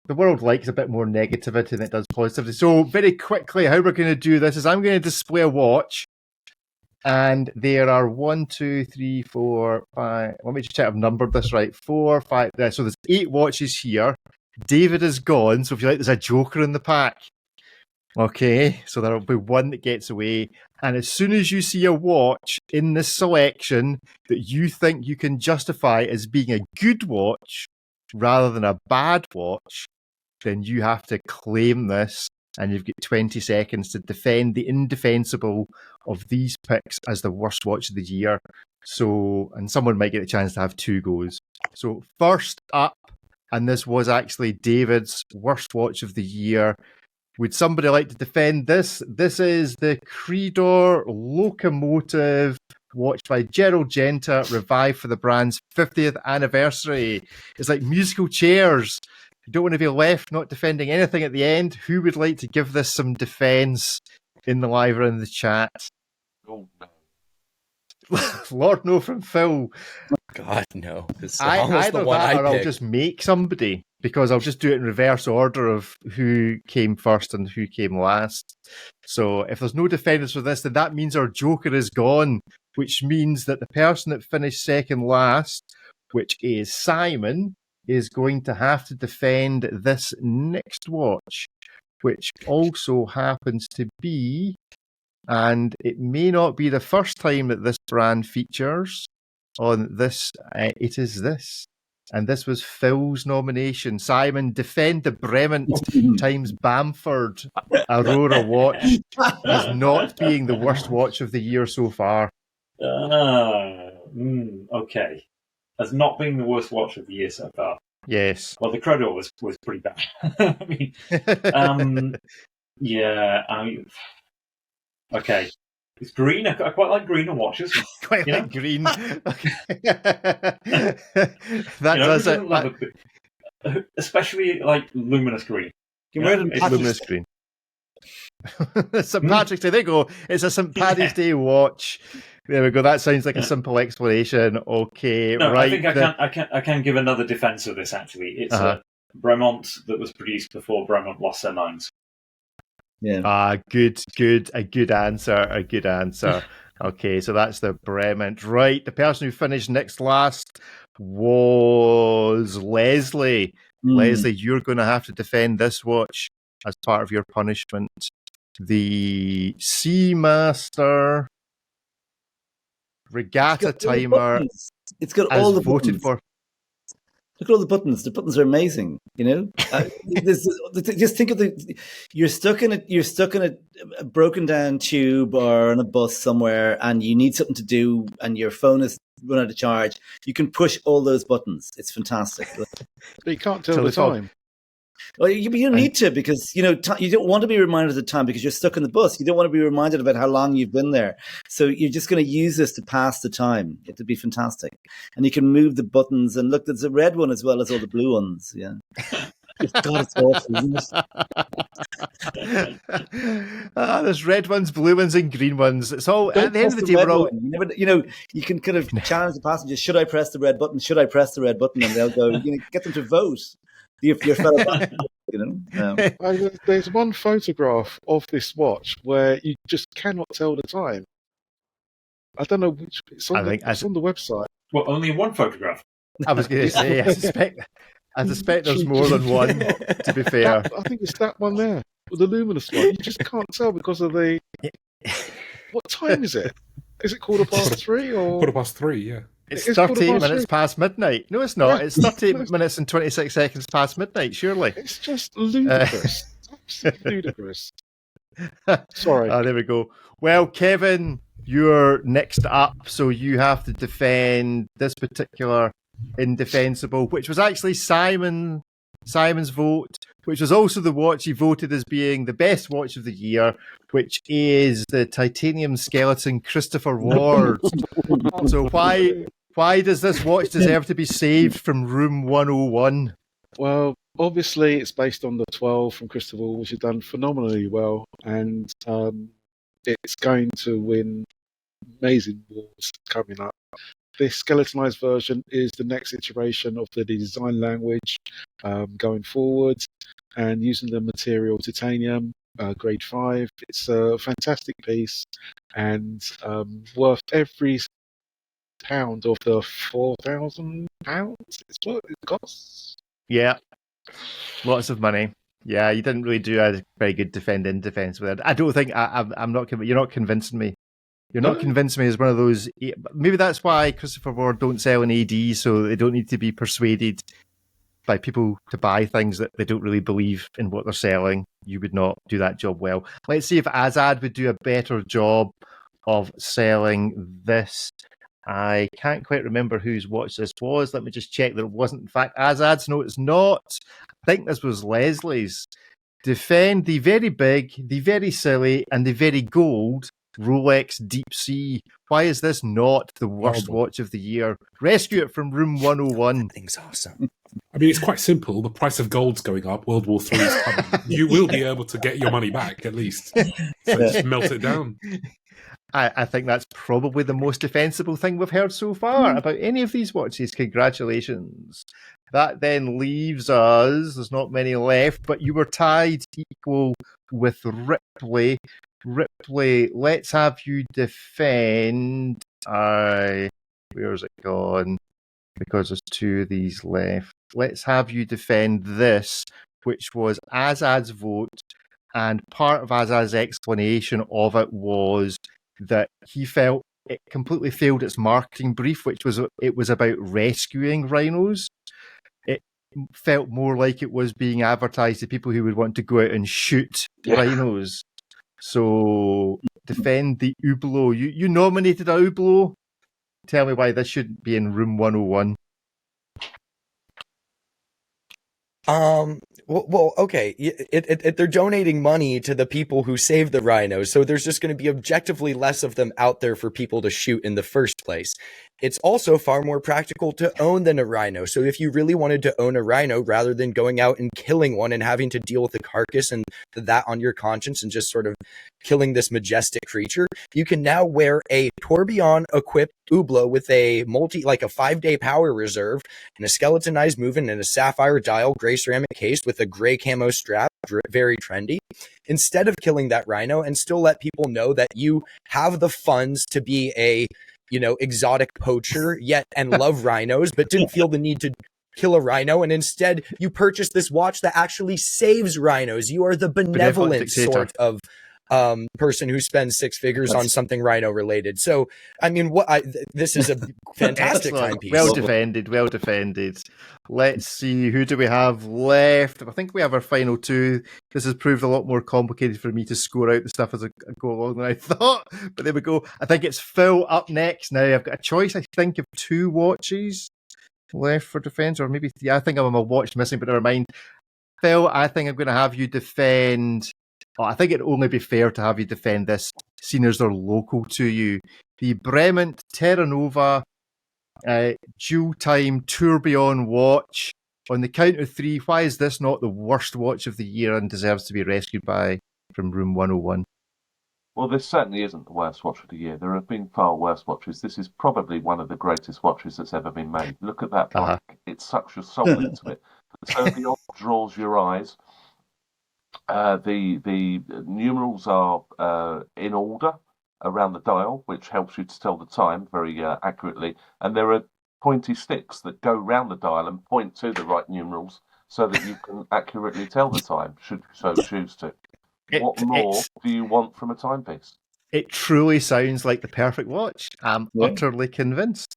A: the world likes a bit more negativity than it does positivity. So very quickly, how we're going to do this is I'm going to display a watch, and there are 1, 2, 3, 4, 5. Let me just check I've numbered this right. 4, 5. So there's 8 watches here. David is gone, so if you like, there's a joker in the pack. Okay, so there'll be one that gets away. And as soon as you see a watch in this selection that you think you can justify as being a good watch rather than a bad watch, then you have to claim this, and you've got 20 seconds to defend the indefensible of these picks as the worst watch of the year. So, and someone might get a chance to have 2 goes. So first up, and this was actually David's worst watch of the year. Would somebody like to defend this? This is the Credor Locomotive, watched by Gerald Genta, revived for the brand's 50th anniversary. It's like musical chairs. You don't want to be left not defending anything at the end. Who would like to give this some defence in the live or in the chat?
I: Oh, no.
A: Lord no from Phil.
C: God, no. It's
A: Either
C: almost the one
A: that, or
C: I
A: I'll
C: picked.
A: just make somebody, because I'll just do it in reverse order of who came first and who came last. So if there's no defenders for this, then that means our joker is gone, which means that the person that finished second last, which is Simon, is going to have to defend this next watch, which also happens to be, and it may not be the first time that this brand features on this, it is this. And this was Phil's nomination. Simon, defend the Bremont times Bamford Aurora watch as not being the worst watch of the year so far.
D: Okay. As not being the worst watch of the year so far.
A: Yes.
D: Well, the Credor was pretty bad. I mean, okay. It's green. I quite like greener watches.
A: Quite like green. That does it.
D: Especially like luminous green.
A: Luminous green. St. Patrick's Day. There you go. It's a St. Paddy's Day watch. There we go. That sounds like a simple explanation. Okay,
D: no,
A: right.
D: I think I can give another defense of this. Actually, it's a Bremont that was produced before Bremont lost their minds.
H: Yeah.
A: Good. A good answer. Okay, so that's the Bremont. Right. The person who finished next last was Leslie. Leslie, you're going to have to defend this watch as part of your punishment. The Seamaster Regatta timer.
H: It's got all the
A: voted
H: buttons.
A: for.
H: Look at all the buttons. The buttons are amazing. Just think of you're stuck in a broken down tube or on a bus somewhere, and you need something to do, and your phone is run out of charge. You can push all those buttons. It's fantastic.
F: But you can't tell the time.
H: Well, you don't need to, because you don't want to be reminded of the time because you're stuck in the bus. You don't want to be reminded about how long you've been there. So you're just going to use this to pass the time. It'd be fantastic. And you can move the buttons. And look, there's a red one as well as all the blue ones. Yeah. God, it's awful, isn't it?
A: There's red ones, blue ones, and green ones. It's all at the end of the day. We're all...
H: you can kind of challenge the passengers. Should I press the red button? Should I press the red button? And they'll go. Get them to vote. Your fellow passengers,
F: There's one photograph of this watch where you just cannot tell the time. I don't know which. It's on the website.
D: Well, only one photograph.
A: I was going to say. I suspect there's more than one. To be fair,
F: I think it's that one there, the luminous one. You just can't tell because of the. What time is it? Is it 3:15 or
E: 3:15? Yeah.
A: It's 38 minutes past midnight. No, it's not. It's 38 minutes and 26 seconds past midnight, surely.
F: It's just ludicrous. Absolutely ludicrous. Sorry.
A: There we go. Well, Kevin, you're next up, so you have to defend this particular indefensible, which was actually Simon's vote, which was also the watch he voted as being the best watch of the year, which is the titanium skeleton Christopher Ward. So why does this watch deserve to be saved from room 101?
F: Well, obviously, it's based on the 12 from Christopher, which has done phenomenally well, and it's going to win amazing wars coming up. This skeletonized version is the next iteration of the design language going forward, and using the material titanium, grade 5. It's a fantastic piece and worth every pound of the £4,000. It's what it costs.
A: Yeah, lots of money. Yeah, you didn't really do a very good defense with it. I don't think I'm not. You're not convincing me. You're not convincing me as one of those. Maybe that's why Christopher Ward don't sell in AD, so they don't need to be persuaded by people to buy things that they don't really believe in what they're selling. You would not do that job well. Let's see if Azad would do a better job of selling this. I can't quite remember whose watch this was. Let me just check that it wasn't, in fact, Azad's. No, it's not. I think this was Leslie's. Defend the very big, the very silly, and the very gold Rolex Deepsea. Why is this not the worst watch of the year? Rescue it from room 101.
C: That thing's awesome.
E: I mean, it's quite simple. The price of gold's going up. World War III is coming. You will be able to get your money back, at least. So just melt it down.
A: I think that's probably the most defensible thing we've heard so far about any of these watches. Congratulations. That then leaves us, there's not many left, but you were tied equal with Ripley. Ripley, let's have you defend. Where's it gone? Because there's two of these left. Let's have you defend this, which was Azad's vote, and part of Azad's explanation of it was that he felt it completely failed its marketing brief, which was it was about rescuing rhinos. It felt more like it was being advertised to people who would want to go out and shoot rhinos. So defend the Hublot. You nominated a Hublot. Tell me why this shouldn't be in room 101.
C: Well, okay. They're donating money to the people who saved the rhinos, so there's just going to be objectively less of them out there for people to shoot in the first place. It's also far more practical to own than a rhino. So if you really wanted to own a rhino, rather than going out and killing one and having to deal with the carcass and that on your conscience and just sort of killing this majestic creature, you can now wear a tourbillon equipped Hublot with a 5-day power reserve and a skeletonized movement and a sapphire dial gray ceramic case with a gray camo strap, very trendy, instead of killing that rhino, and still let people know that you have the funds to be a exotic poacher yet and love rhinos, but didn't feel the need to kill a rhino, and instead you purchase this watch that actually saves rhinos. You are the benevolent sort of person who spends 6 figures on something rhino related. So, I mean, this is a fantastic timepiece.
A: Well defended. Let's see, who do we have left? I think we have our final two. This has proved a lot more complicated for me to score out the stuff as I go along than I thought. But there we go. I think it's Phil up next. Now, I've got a choice, I think, of 2 watches left for defense, or maybe 3. I think I'm a watch missing, but never mind. Phil, I think I'm going to have you defend. I think it'd only be fair to have you defend this, seeing as they're local to you. The Bremont Terra Nova dual time tourbillon watch. On the count of 3, why is this not the worst watch of the year and deserves to be rescued from room 101?
I: Well, this certainly isn't the worst watch of the year. There have been far worse watches. This is probably one of the greatest watches that's ever been made. Look at that black. It sucks your soul into it. The tourbillon draws your eyes. The numerals are in order around the dial, which helps you to tell the time very accurately. And there are pointy sticks that go round the dial and point to the right numerals so that you can accurately tell the time, should you so choose to. What more do you want from a timepiece?
A: It truly sounds like the perfect watch. I'm utterly convinced.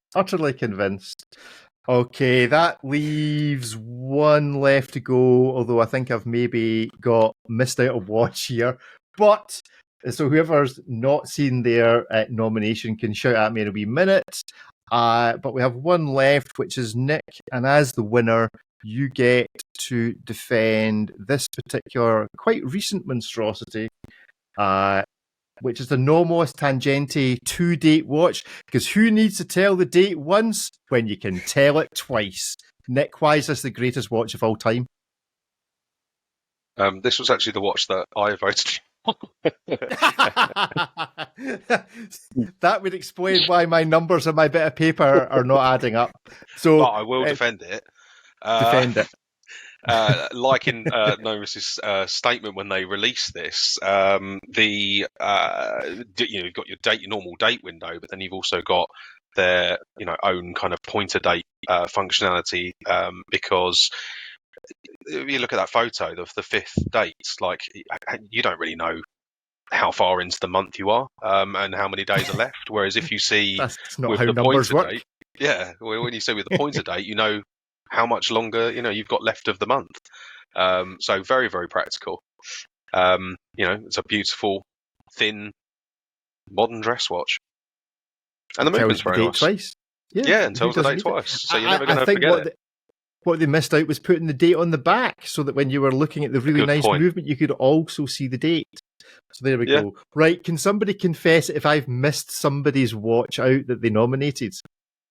A: Okay, that leaves 1 left to go, although I think I've maybe got missed out a watch here. But so whoever's not seen their nomination can shout at me in a wee minute. But we have one left, which is Nick, and as the winner, you get to defend this particular quite recent monstrosity, which is the Nomos Tangente 2-date watch, because who needs to tell the date once when you can tell it twice? Nick, why is this the greatest watch of all time?
G: This was actually the watch that I voted.
A: That would explain why my numbers on my bit of paper are not adding up. So,
G: but I will defend it.
A: Defend it.
G: Like in Nomus's statement when they released this, you've got your normal date window, but then you've also got their own kind of pointer date functionality, because if you look at that photo of the 5th date, like you don't really know how far into the month you are and how many days are left. Whereas if you see
A: that's not
G: with
A: how
G: the
A: numbers
G: pointer
A: work.
G: date, when you see with the pointer date, you know how much longer you've got left of the month. So very, very practical. It's a beautiful, thin, modern dress watch, and the movement's very nice.
A: Twice.
G: Yeah, and tells the date twice, so you're never going to forget it.
A: What they missed out was putting the date on the back, so that when you were looking at the really nice movement, you could also see the date. So there we go. Right, can somebody confess if I've missed somebody's watch out that they nominated?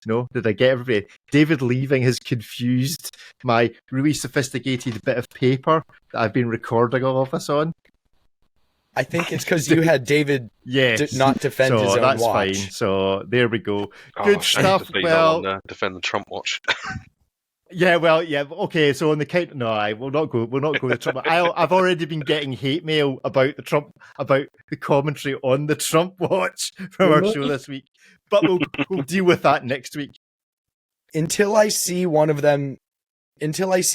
A: No? Did I get everybody? David leaving has confused my really sophisticated bit of paper that I've been recording all of this on.
C: I think it's because you had David not defend his own
A: that's
C: watch.
A: Fine. So there we go. Good stuff.
G: Well, defend the Trump watch.
A: Yeah, well, yeah, okay. So on the count, no, I will not go. We'll not go with Trump. I've already been getting hate mail about the commentary on the Trump watch from our show this week. But we'll deal with that next week.
C: Until I see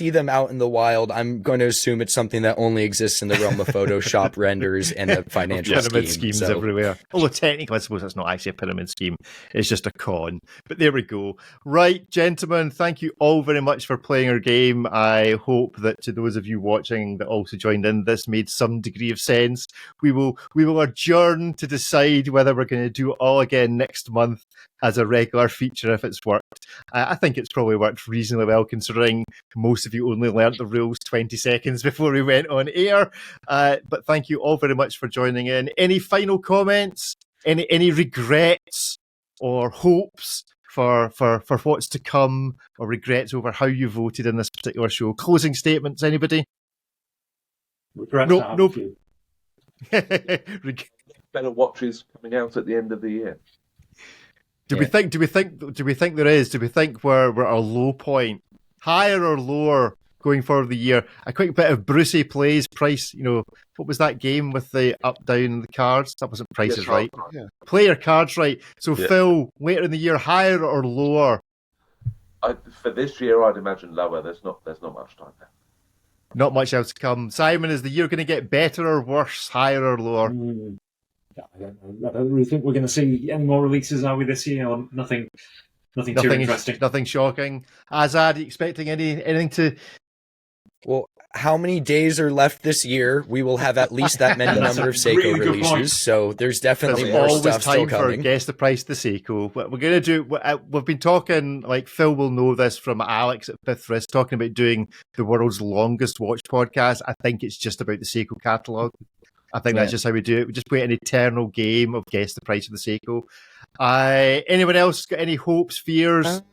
C: them out in the wild, I'm going to assume it's something that only exists in the realm of Photoshop renders and a financial
A: pyramid schemes everywhere. Although technically, I suppose that's not actually a pyramid scheme. It's just a con. But there we go. Right, gentlemen, thank you all very much for playing our game. I hope that to those of you watching that also joined in, this made some degree of sense. We will adjourn to decide whether we're going to do it all again next month as a regular feature if it's worked. I think it's probably worked reasonably well, considering most of you only learnt the rules 20 seconds before we went on air. But thank you all very much for joining in. Any final comments? Any regrets or hopes for what's to come, or regrets over how you voted in this particular show? Closing statements, anybody?
D: Regrets.
A: No.
I: Better watches coming out at the end of the year.
A: Do we think there is? Do we think we're at a low point, higher or lower going forward the year? A quick bit of Brucey plays price. What was that game with the up down the cards? That wasn't Prices Right.
F: Yeah.
A: Play your cards right. So Phil, later in the year, higher or lower?
I: For this year, I'd imagine lower. There's not much time there.
A: Not much else to come. Simon, is the year going to get better or worse? Higher or lower?
D: I don't really think we're going to see any more releases, are we, this year? Or nothing too interesting.
A: Nothing shocking. Azad, are you expecting anything to...
C: Well, how many days are left this year? We will have at least that many number of Seiko
D: really
C: releases, so there's definitely more stuff still coming.
A: Always time for Guess the Price the Seiko. What we're going to do, we've been talking, like Phil will know this from Alex at Fifth Wrist, talking about doing the world's longest watch podcast. I think it's just about the Seiko catalogue. I think that's just how we do it. We just play an eternal game of Guess the Price of the Seiko. Anyone else got any hopes, fears,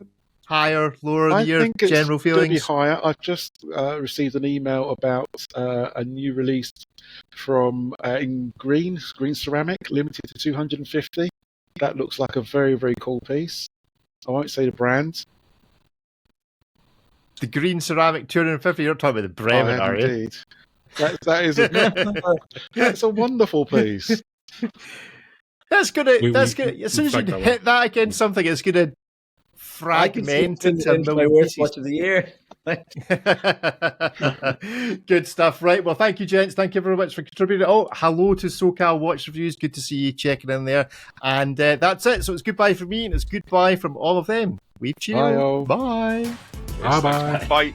A: higher, lower of the year, general feelings?
F: Be higher. I've just received an email about a new release from in green ceramic, limited to 250. That looks like a very, very cool piece. I won't say the brand.
A: The green ceramic 250. You're talking about the Bremont, are you?
F: Indeed. That is that's a wonderful piece.
A: That's gonna. As soon as you hit that against something, it's gonna fragment into
H: my worst watch of the year.
A: Good stuff. Right. Well, thank you, gents. Thank you very much for contributing. Oh, hello to SoCal Watch Reviews. Good to see you checking in there. And that's it. So it's goodbye from me, and it's goodbye from all of them. We've cheered.
F: Bye.
A: Bye.
E: Bye.
G: Bye.